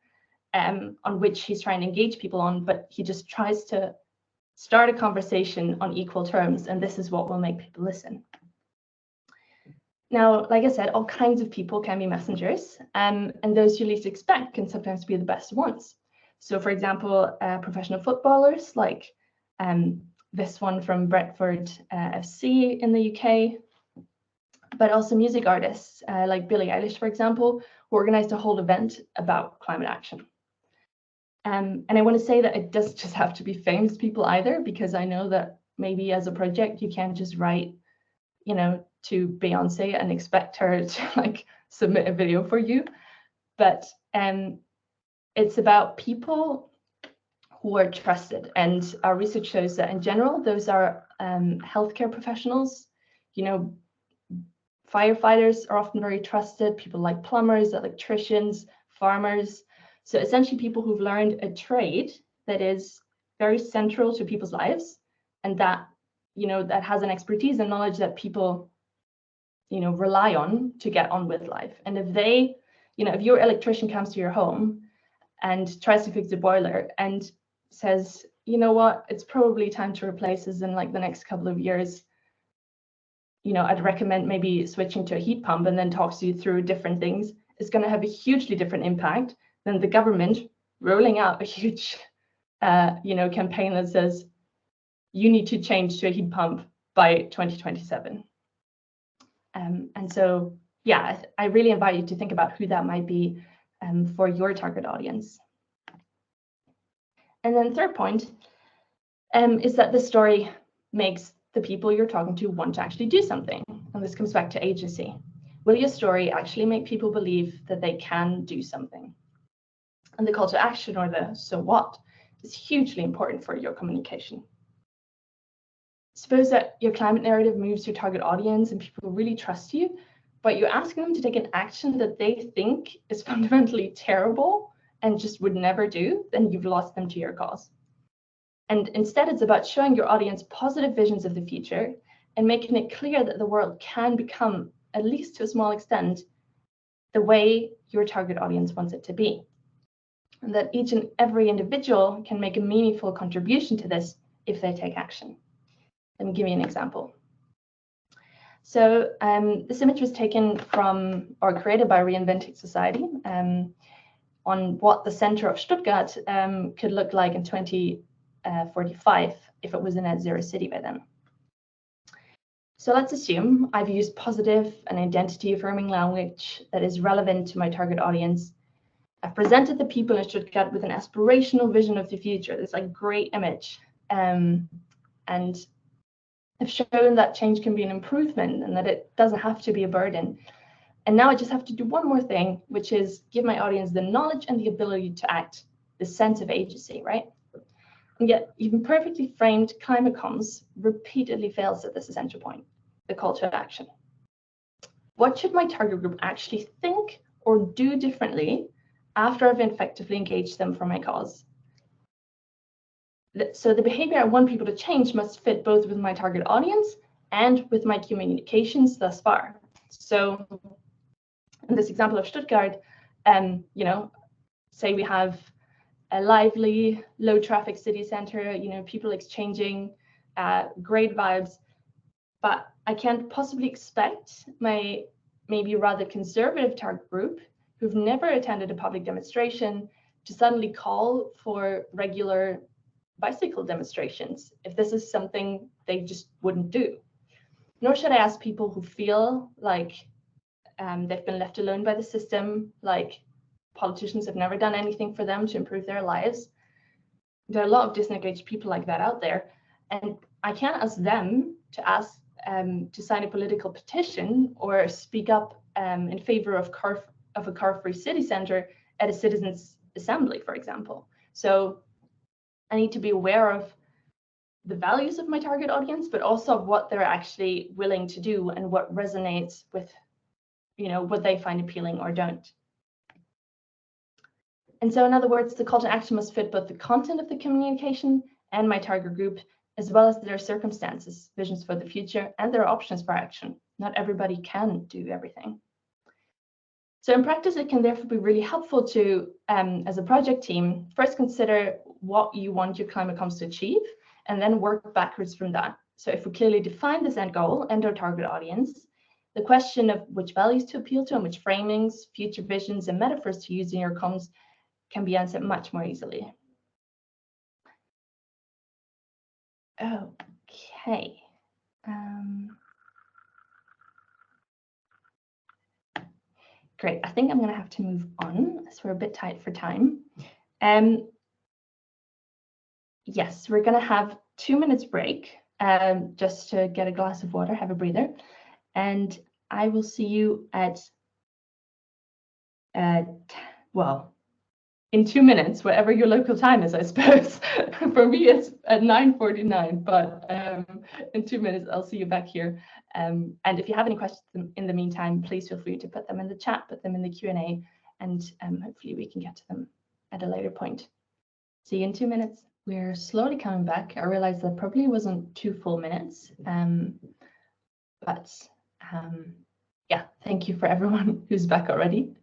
on which he's trying to engage people on, but he just tries to start a conversation on equal terms, and this is what will make people listen. Now, like I said, all kinds of people can be messengers, and those you least expect can sometimes be the best ones. So for example, professional footballers like this one from Brentford FC in the UK, but also music artists like Billie Eilish, for example, who organized a whole event about climate action. And I want to say that it doesn't just have to be famous people either, because I know that maybe as a project, you can't just write, you know, to Beyonce and expect her to like submit a video for you. But it's about people who are trusted. And our research shows that in general, those are healthcare professionals, you know, firefighters are often very trusted, people like plumbers, electricians, farmers. So essentially people who've learned a trade that is very central to people's lives and that, that has an expertise and knowledge that people, rely on to get on with life. And if they, if your electrician comes to your home and tries to fix the boiler and says, you know what, it's probably time to replace this in like the next couple of years, I'd recommend maybe switching to a heat pump, and then talks you through different things, is going to have a hugely different impact than the government rolling out a huge, campaign that says you need to change to a heat pump by 2027. And so, yeah, I really invite you to think about who that might be for your target audience. And then third point is that the story makes the people you're talking to want to actually do something. And this comes back to agency. Will your story actually make people believe that they can do something? And the call to action, or the so what, is hugely important for your communication. Suppose that your climate narrative moves your target audience and people really trust you, but you're asking them to take an action that they think is fundamentally terrible and just would never do, then you've lost them to your cause. And instead, it's about showing your audience positive visions of the future and making it clear that the world can become, at least to a small extent, the way your target audience wants it to be. And that each and every individual can make a meaningful contribution to this if they take action. Let me give you an example. So this image was taken from, or created by Reinventing Society, on what the center of Stuttgart could look like in 2045 if it was a net zero city by then. So let's assume I've used positive and identity affirming language that is relevant to my target audience. I've presented the people in Stuttgart with an aspirational vision of the future. It's like a great image. And I've shown that change can be an improvement and that it doesn't have to be a burden. And now I just have to do one more thing, which is give my audience the knowledge and the ability to act, the sense of agency, right? And yet, even perfectly framed climate comms repeatedly fails at this essential point, the call to action. What should my target group actually think or do differently after I've effectively engaged them for my cause? So the behavior I want people to change must fit both with my target audience and with my communications thus far. So in this example of Stuttgart, say we have a lively, low traffic city center, people exchanging, great vibes, but I can't possibly expect my maybe rather conservative target group who've never attended a public demonstration to suddenly call for regular bicycle demonstrations if this is something they just wouldn't do. Nor should I ask people who feel like they've been left alone by the system, like politicians have never done anything for them to improve their lives. There are a lot of disengaged people like that out there, and I can't ask them to sign a political petition or speak up in favor of a car-free city center at a citizens' assembly, for example. So I need to be aware of the values of my target audience, but also of what they're actually willing to do and what resonates with, what they find appealing or don't. And so in other words, the call to action must fit both the content of the communication and my target group, as well as their circumstances, visions for the future, and their options for action. Not everybody can do everything. So in practice, it can therefore be really helpful to, as a project team, first consider what you want your climate comms to achieve, and then work backwards from that. So if we clearly define this end goal and our target audience, the question of which values to appeal to and which framings, future visions, and metaphors to use in your comms can be answered much more easily. Okay. Great. I think I'm going to have to move on as we're a bit tight for time. Yes, we're going to have 2 minutes break just to get a glass of water, have a breather. And I will see you at, well, in 2 minutes, whatever your local time is, I suppose. For me, it's at 9:49, but in 2 minutes, I'll see you back here. And if you have any questions in the meantime, please feel free to put them in the chat, put them in the Q&A, and hopefully we can get to them at a later point. See you in 2 minutes. we're slowly coming back. I realized that probably wasn't 2 full minutes. Yeah, thank you for everyone who's back already.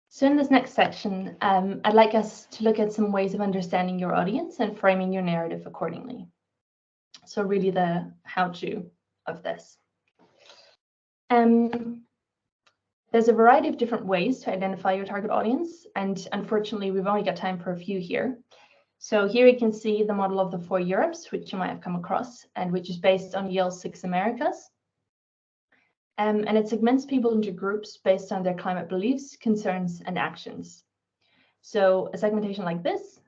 So in this next section, I'd like us to look at some ways of understanding your audience and framing your narrative accordingly. So really the how-to of this. There's a variety of different ways to identify your target audience, and unfortunately, we've only got time for a few here. So here you can see the model of the 4 Europes, which you might have come across, and which is based on Yale's 6 Americas. And it segments people into groups based on their climate beliefs, concerns, and actions. So a segmentation like this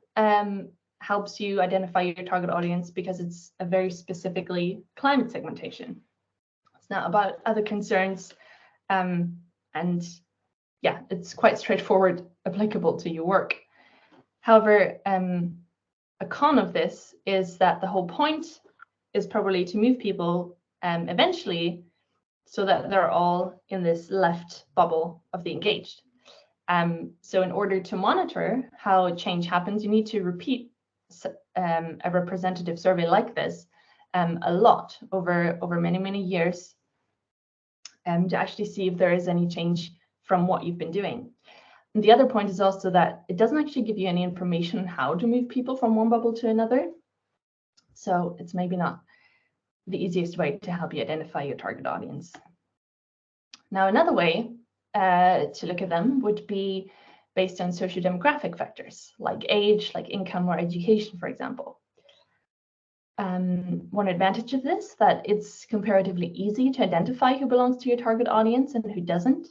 helps you identify your target audience because it's a very specifically climate segmentation. It's not about other concerns. And yeah, it's quite straightforward, applicable to your work. However, a con of this is that the whole point is probably to move people eventually so that they're all in this left bubble of the engaged. So in order to monitor how change happens, you need to repeat a representative survey like this a lot over many, many years to actually see if there is any change from what you've been doing. And the other point is also that it doesn't actually give you any information on how to move people from one bubble to another. So it's maybe not the easiest way to help you identify your target audience. Now, another way to look at them would be based on socio-demographic factors like age, like income or education, for example. One advantage of this, that it's comparatively easy to identify who belongs to your target audience and who doesn't.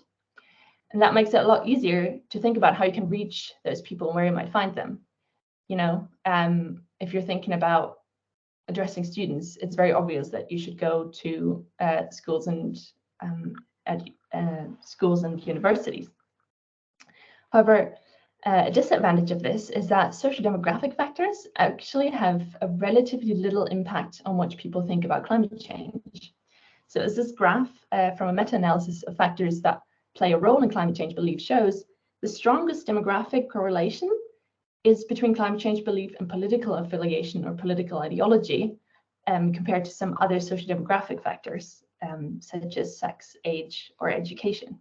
And that makes it a lot easier to think about how you can reach those people and where you might find them. You know, if you're thinking about addressing students, it's very obvious that you should go to schools and universities. However, a disadvantage of this is that socio-demographic factors actually have a relatively little impact on what people think about climate change. So as this graph from a meta-analysis of factors that play a role in climate change belief shows, the strongest demographic correlation is between climate change belief and political affiliation or political ideology, compared to some other socio-demographic factors, such as sex, age, or education.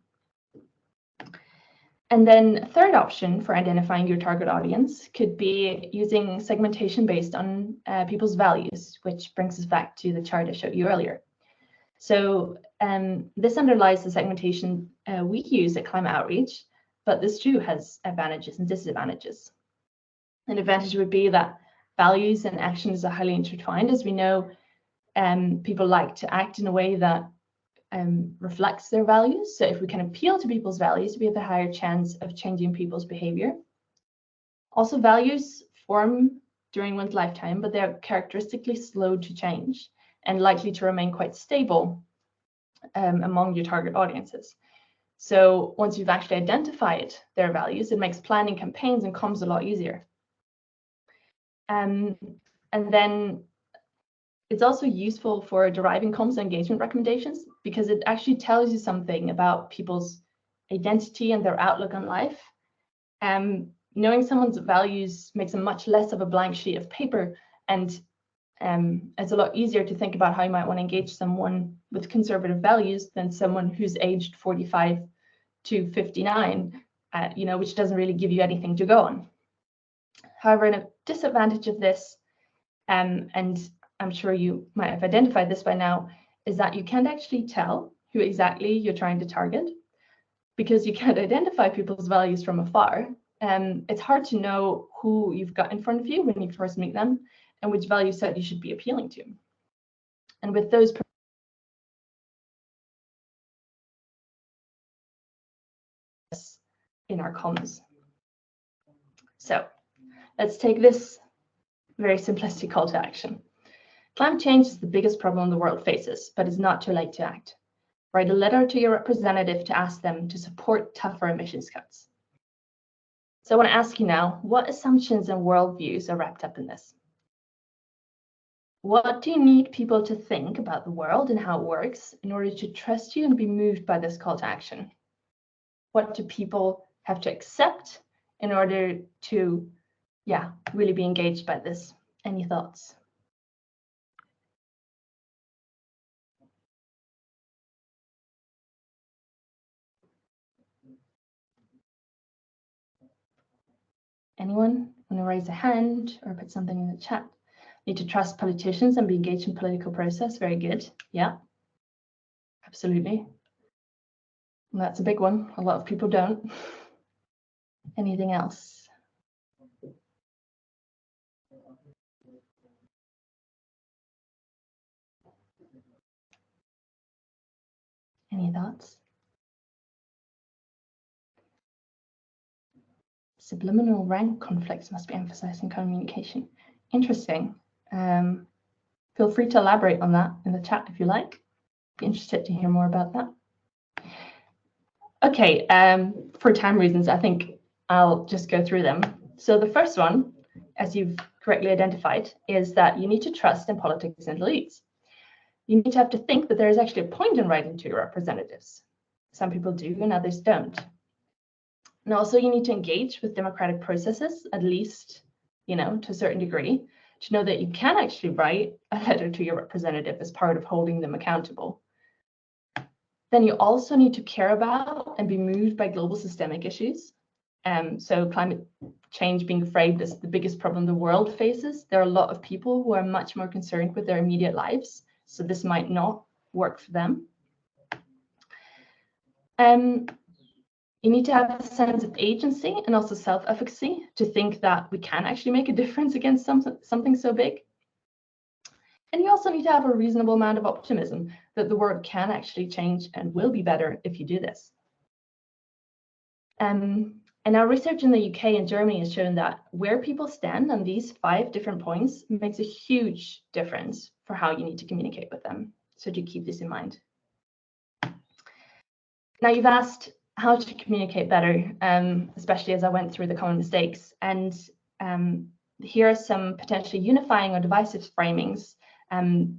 And then a third option for identifying your target audience could be using segmentation based on people's values, which brings us back to the chart I showed you earlier. So this underlies the segmentation we use at Climate Outreach, but this too has advantages and disadvantages. An advantage would be that values and actions are highly intertwined. As we know, people like to act in a way that reflects their values. So if we can appeal to people's values, we have a higher chance of changing people's behavior. Also, values form during one's lifetime, but they're characteristically slow to change and likely to remain quite stable among your target audiences. So once you've actually identified their values, it makes planning campaigns and comms a lot easier. And then it's also useful for deriving comms engagement recommendations because it actually tells you something about people's identity and their outlook on life. Knowing someone's values makes them much less of a blank sheet of paper, and it's a lot easier to think about how you might want to engage someone with conservative values than someone who's aged 45 to 59, you know, which doesn't really give you anything to go on. However, a disadvantage of this, and I'm sure you might have identified this by now, is that you can't actually tell who exactly you're trying to target because you can't identify people's values from afar. It's hard to know who you've got in front of you when you first meet them and which value set you should be appealing to. And with those in our comms. So let's take this very simplistic call to action. Climate change is the biggest problem the world faces, but it's not too late to act. Write a letter to your representative to ask them to support tougher emissions cuts. So I want to ask you now, what assumptions and worldviews are wrapped up in this? What do you need people to think about the world and how it works in order to trust you and be moved by this call to action? What do people have to accept in order to, yeah, really be engaged by this? Any thoughts? Anyone want to raise a hand or put something in the chat? Need to trust politicians and be engaged in political process. Very good. Yeah, absolutely. And that's a big one. A lot of people don't. Anything else? Any thoughts? Subliminal rank conflicts must be emphasized in communication. Interesting. Feel free to elaborate on that in the chat if you like. Be interested to hear more about that. Okay, for time reasons, I think I'll just go through them. So the first one, as you've correctly identified, is that you need to trust in politics and elites. You need to have to think that there is actually a point in writing to your representatives. Some people do and others don't. And also you need to engage with democratic processes, at least, you know, to a certain degree, to know that you can actually write a letter to your representative as part of holding them accountable. Then you also need to care about and be moved by global systemic issues. So climate change being framed as the biggest problem the world faces, there are a lot of people who are much more concerned with their immediate lives. So this might not work for them. You need to have a sense of agency and also self-efficacy to think that we can actually make a difference against something so big. And you also need to have a reasonable amount of optimism that the world can actually change and will be better if you do this. And our research in the UK and Germany has shown that where people stand on these 5 different points makes a huge difference for how you need to communicate with them. So do keep this in mind. Now you've asked how to communicate better, especially as I went through the common mistakes. And here are some potentially unifying or divisive framings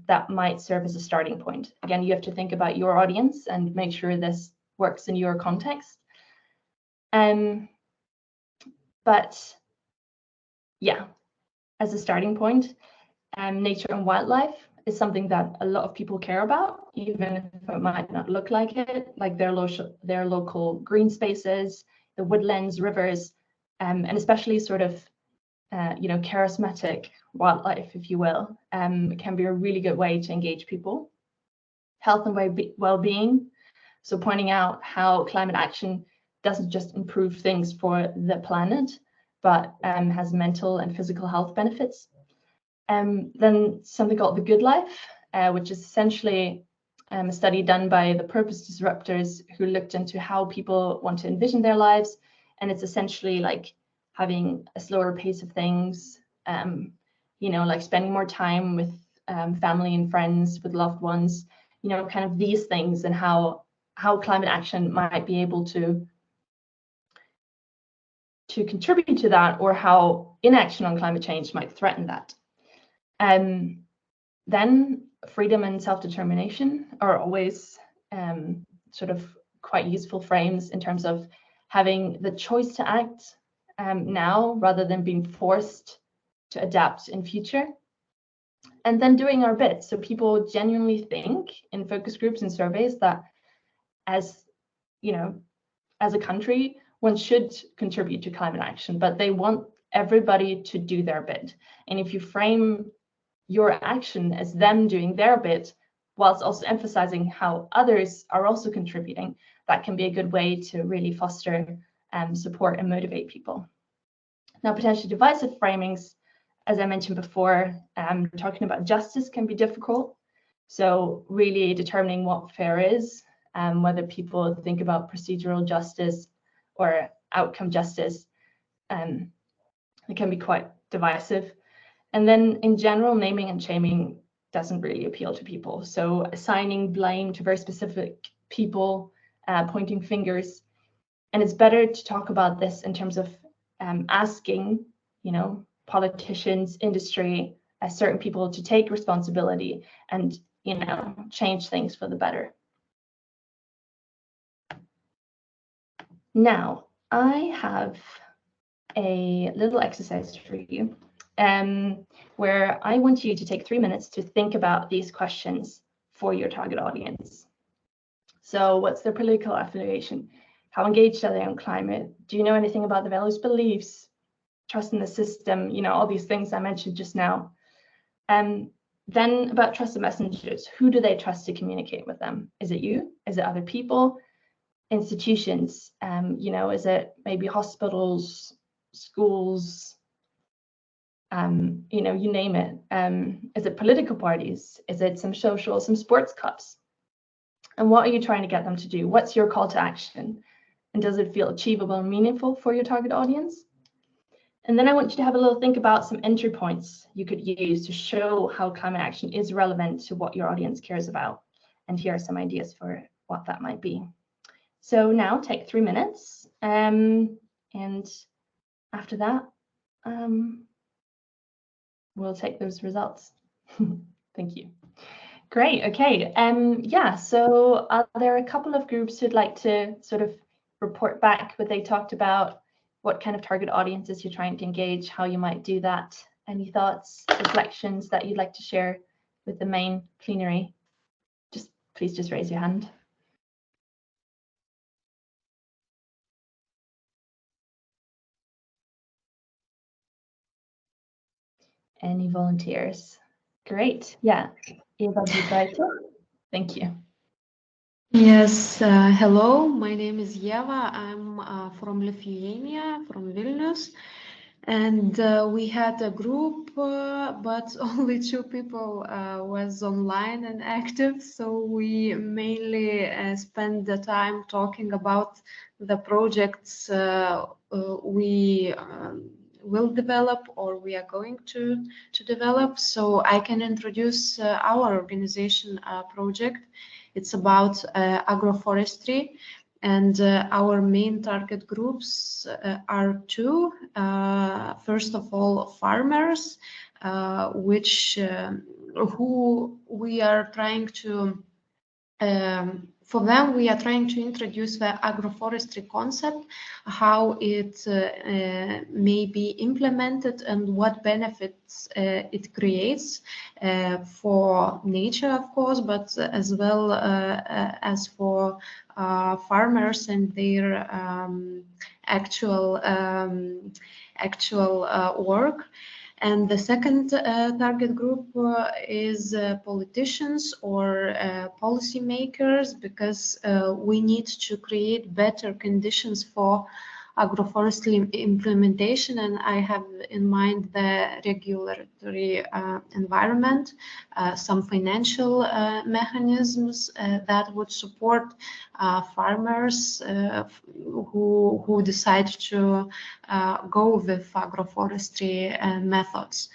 that might serve as a starting point. Again, you have to think about your audience and make sure this works in your context. But yeah, as a starting point, nature and wildlife is something that a lot of people care about, even if it might not look like it, like their local green spaces, the woodlands, rivers, and especially sort of, you know, charismatic wildlife, if you will, can be a really good way to engage people. Health and well-being, so pointing out how climate action doesn't just improve things for the planet, but has mental and physical health benefits. Then something called The Good Life, which is essentially a study done by the Purpose Disruptors who looked into how people want to envision their lives. And it's essentially like having a slower pace of things, you know, like spending more time with family and friends, with loved ones, you know, kind of these things, and how climate action might be able to contribute to that, or how inaction on climate change might threaten that. Then freedom and self-determination are always sort of quite useful frames in terms of having the choice to act now rather than being forced to adapt in future. And then doing our bit. So people genuinely think in focus groups and surveys that, as you know, as a country, one should contribute to climate action, but they want everybody to do their bit. And if you frame your action as them doing their bit, whilst also emphasizing how others are also contributing, that can be a good way to really foster support and motivate people. Now, potentially divisive framings, as I mentioned before, talking about justice can be difficult. So really determining what fair is, whether people think about procedural justice or outcome justice, it can be quite divisive. And then in general, naming and shaming doesn't really appeal to people. So assigning blame to very specific people, pointing fingers. And it's better to talk about this in terms of asking, you know, politicians, industry, certain people to take responsibility and, you know, change things for the better. Now, I have a little exercise for you, where I want you to take 3 minutes to think about these questions for your target audience. So what's their political affiliation? How engaged are they on climate? Do you know anything about the values, beliefs, trust in the system? You know, all these things I mentioned just now. Then about trusted messengers, who do they trust to communicate with them? Is it you? Is it other people? Institutions? You know, is it maybe hospitals, schools? You know, you name it. Is it political parties? Is it some sports clubs? And what are you trying to get them to do? What's your call to action? And does it feel achievable and meaningful for your target audience? And then I want you to have a little think about some entry points you could use to show how climate action is relevant to what your audience cares about. And here are some ideas for what that might be. So now take 3 minutes. And after that, we'll take those results. Thank you. Great. Okay. Yeah. So are there a couple of groups who'd like to sort of report back what they talked about? What kind of target audiences you're trying to engage, how you might do that? Any thoughts, reflections that you'd like to share with the main plenary? Please just raise your hand. Any volunteers? Great. Yeah. Eva, would you try to? Thank you. Yes, hello, my name is Yeva. I'm from Lithuania, from Vilnius. And we had a group, but only 2 people was online and active. So we mainly spend the time talking about the projects we will develop or we are going to develop. So I can introduce our organization project. It's about agroforestry, and our main target groups are 2. First of all, farmers, who we are trying to, for them, we are trying to introduce the agroforestry concept, how it may be implemented and what benefits it creates for nature, of course, but as well as for farmers and their actual work. And the second target group is politicians or policymakers, because we need to create better conditions for agroforestry implementation, and I have in mind the regulatory environment, some financial mechanisms that would support farmers who decide to go with agroforestry methods.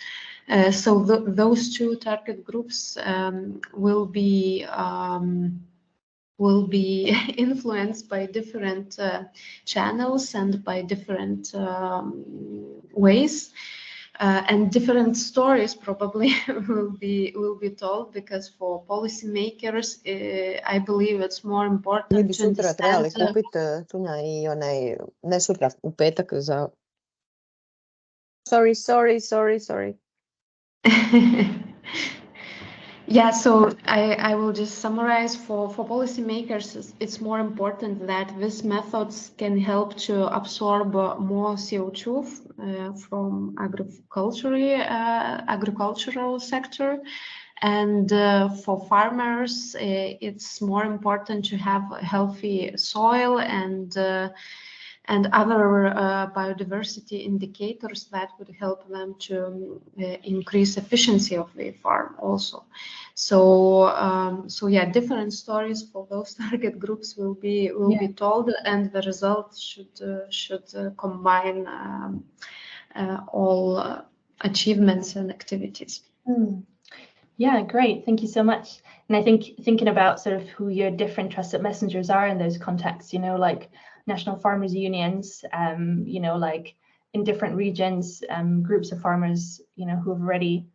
So those 2 target groups will be influenced by different channels and by different ways, and different stories probably will be told, because for policymakers, I believe it's more important to understand. Sorry. Yeah, so I will just summarize. For policymakers, it's more important that these methods can help to absorb more CO2 from agricultural sector. And for farmers, it's more important to have a healthy soil and other biodiversity indicators that would help them to increase efficiency of the farm also. So yeah, different stories for those target groups will be told, and the results should combine all achievements and activities. Yeah, great. Thank you so much. And I think thinking about sort of who your different trusted messengers are in those contexts, you know, like national farmers unions, you know, like in different regions, groups of farmers, you know, who have already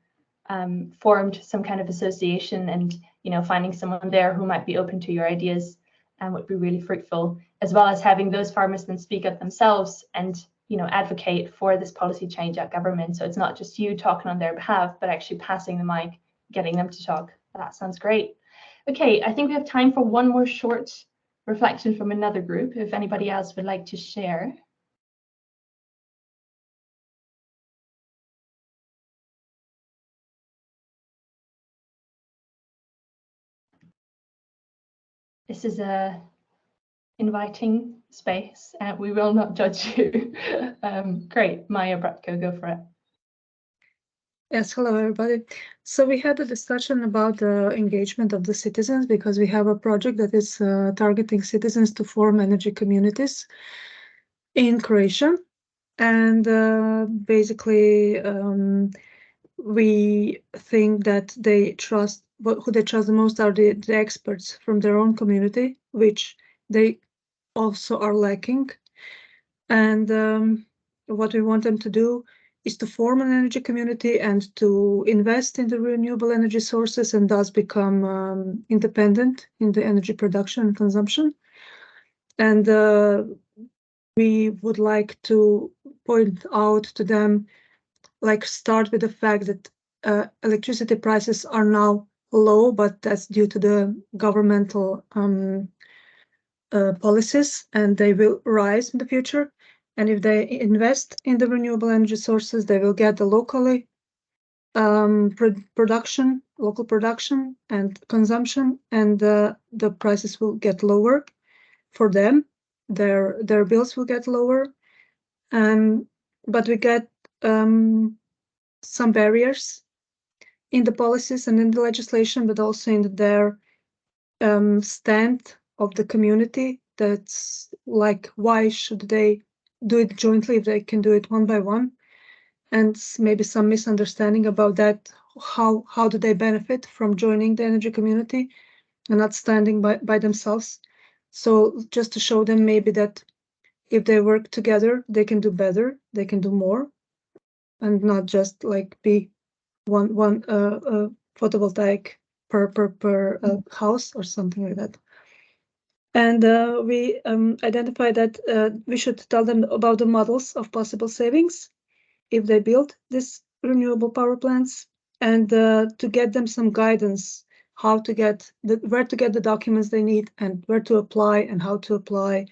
formed some kind of association, and, you know, finding someone there who might be open to your ideas would be really fruitful, as well as having those farmers then speak up themselves and advocate for this policy change at government. So it's not just you talking on their behalf, but actually passing the mic, getting them to talk. That sounds great. Okay, I think we have time for one more short reflection from another group, if anybody else would like to share. This is a inviting space, and we will not judge you. Great, Maya Bratko, go for it. Yes, hello everybody. So we had a discussion about the engagement of the citizens, because we have a project that is targeting citizens to form energy communities in Croatia. And basically, we think that they trust, who they trust the most are the experts from their own community, which they also are lacking. And what we want them to do is to form an energy community and to invest in the renewable energy sources, and thus become independent in the energy production and consumption. And we would like to point out to them, like, start with the fact that electricity prices are now low, but that's due to the governmental policies, and they will rise in the future. And if they invest in the renewable energy sources, they will get the locally production, local production and consumption, and the prices will get lower for them. Their bills will get lower. But we get some barriers in the policies and in the legislation, but also in their stand of the community. That's like, why should they do it jointly if they can do it one by one? And maybe some misunderstanding about that. How do they benefit from joining the energy community and not standing by themselves? So just to show them maybe that if they work together, they can do better, they can do more, and not just like be one photovoltaic per house or something like that. And we identify that we should tell them about the models of possible savings if they build these renewable power plants, and to get them some guidance how to get where to get the documents they need, and where to apply and how to apply,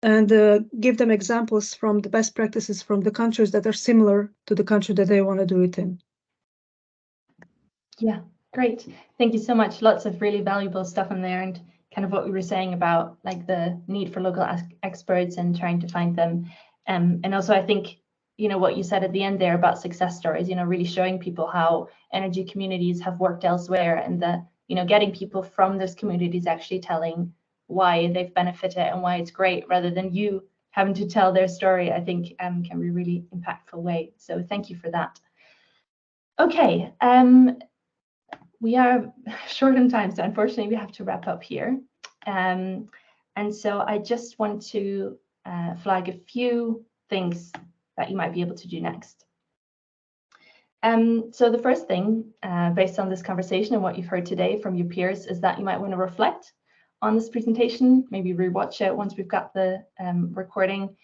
and give them examples from the best practices from the countries that are similar to the country that they want to do it in. Yeah, great. Thank you so much. Lots of really valuable stuff in there, and kind of what we were saying about like the need for local experts and trying to find them. And also I think, what you said at the end there about success stories, really showing people how energy communities have worked elsewhere, and the, getting people from those communities actually telling why they've benefited and why it's great, rather than you having to tell their story, I think can be a really impactful way. So thank you for that. Okay, we are short on time, so unfortunately we have to wrap up here. And so I just want to flag a few things that you might be able to do next. So the first thing, based on this conversation and what you've heard today from your peers, is that you might want to reflect on this presentation, maybe rewatch it once we've got the recording,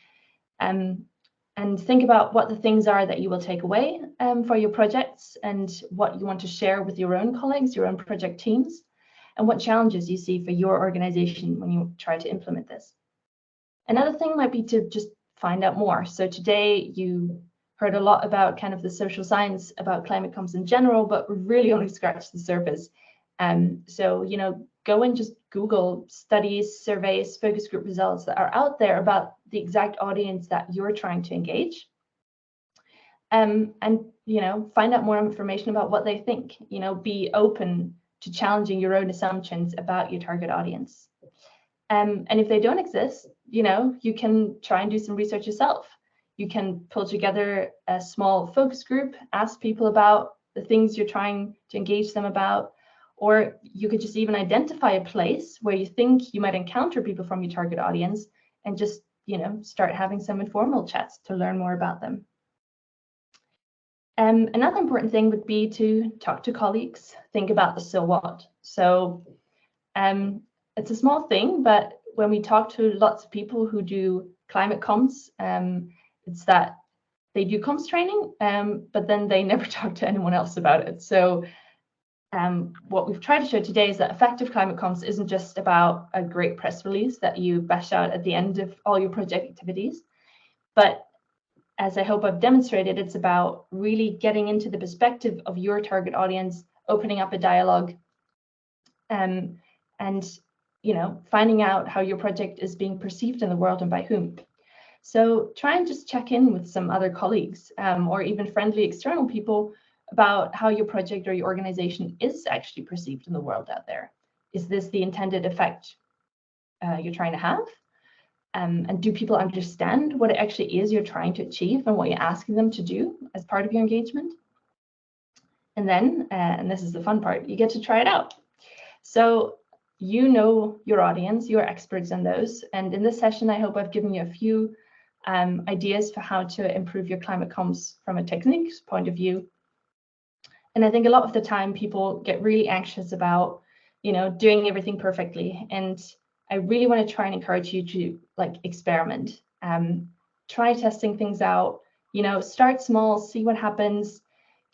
and think about what the things are that you will take away for your projects, and what you want to share with your own colleagues, your own project teams, and what challenges you see for your organization when you try to implement this. Another thing might be to just find out more. So today you heard a lot about kind of the social science about climate comms in general, but really only scratched the surface. So, go and just Google studies, surveys, focus group results that are out there about the exact audience that you're trying to engage. And, find out more information about what they think, be open to challenging your own assumptions about your target audience. And if they don't exist, you can try and do some research yourself. You can pull together a small focus group, ask people about the things you're trying to engage them about, or you could just even identify a place where you think you might encounter people from your target audience, and just, start having some informal chats to learn more about them. Another important thing would be to talk to colleagues, think about the so what. So it's a small thing, but when we talk to lots of people who do climate comms. It's that they do comms training, but then they never talk to anyone else about it. So what we've tried to show today is that effective climate comms isn't just about a great press release that you bash out at the end of all your project activities, but as I hope I've demonstrated, it's about really getting into the perspective of your target audience, opening up a dialogue, and finding out how your project is being perceived in the world and by whom. So try and just check in with some other colleagues or even friendly external people about how your project or your organization is actually perceived in the world out there. Is this the intended effect you're trying to have? And do people understand what it actually is you're trying to achieve and what you're asking them to do as part of your engagement? And then, and this is the fun part, you get to try it out. So you know your audience, you're experts in those. And in this session, I hope I've given you a few ideas for how to improve your climate comms from a techniques point of view. And I think a lot of the time people get really anxious about, doing everything perfectly. And I really want to try and encourage you to experiment, try testing things out, start small, see what happens,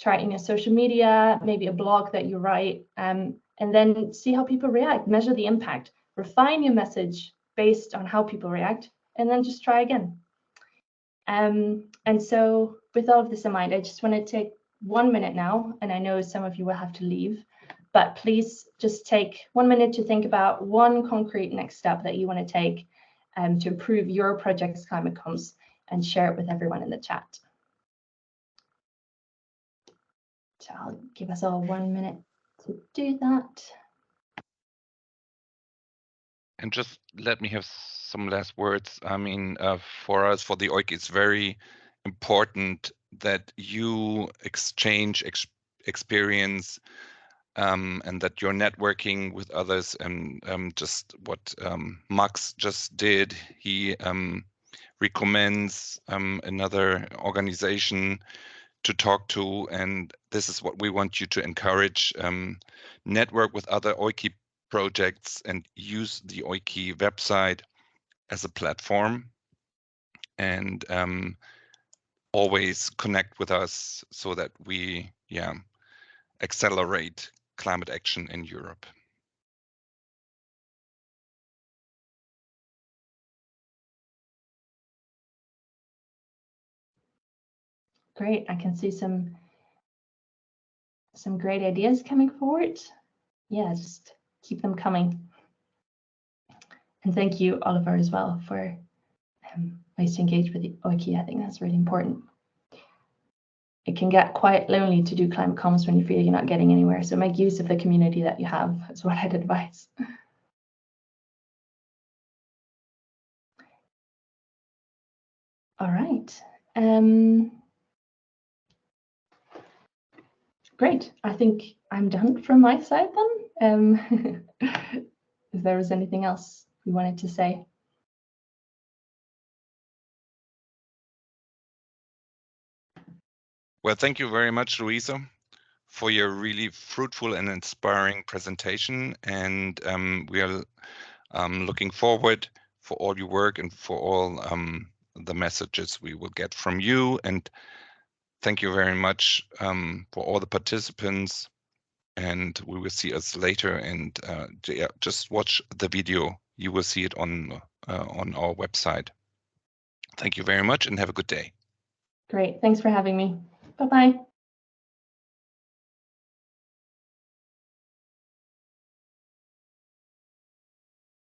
try it in your social media, maybe a blog that you write, and then see how people react, measure the impact, refine your message based on how people react, and then just try again. And so with all of this in mind, I just want to take 1 minute now, and I know some of you will have to leave, but please just take 1 minute to think about one concrete next step that you want to take to improve your project's climate comms and share it with everyone in the chat. So I'll give us all 1 minute to do that. And just let me have some last words. I mean, for us, for the OIC, it's very important that you exchange experience and that you're networking with others. And just what Max just did, he recommends another organization to talk to, and this is what we want you to encourage. Network with other OIC projects and use the OIC website as a platform, and always connect with us so that we accelerate climate action in Europe. Great, I can see some great ideas coming forward. Yeah, just keep them coming. And thank you, Oliver, as well, for ways to engage with the OIC. I think that's really important. It can get quite lonely to do climate comms when you feel you're not getting anywhere. So make use of the community that you have, is what I'd advise. All right. Great. I think I'm done from my side then. If there was anything else we wanted to say. Well, thank you very much, Louisa, for your really fruitful and inspiring presentation. And we are looking forward for all your work and for all the messages we will get from you. And thank you very much for all the participants. And we will see us later. And just watch the video. You will see it on our website. Thank you very much and have a good day. Great. Thanks for having me. Bye-bye.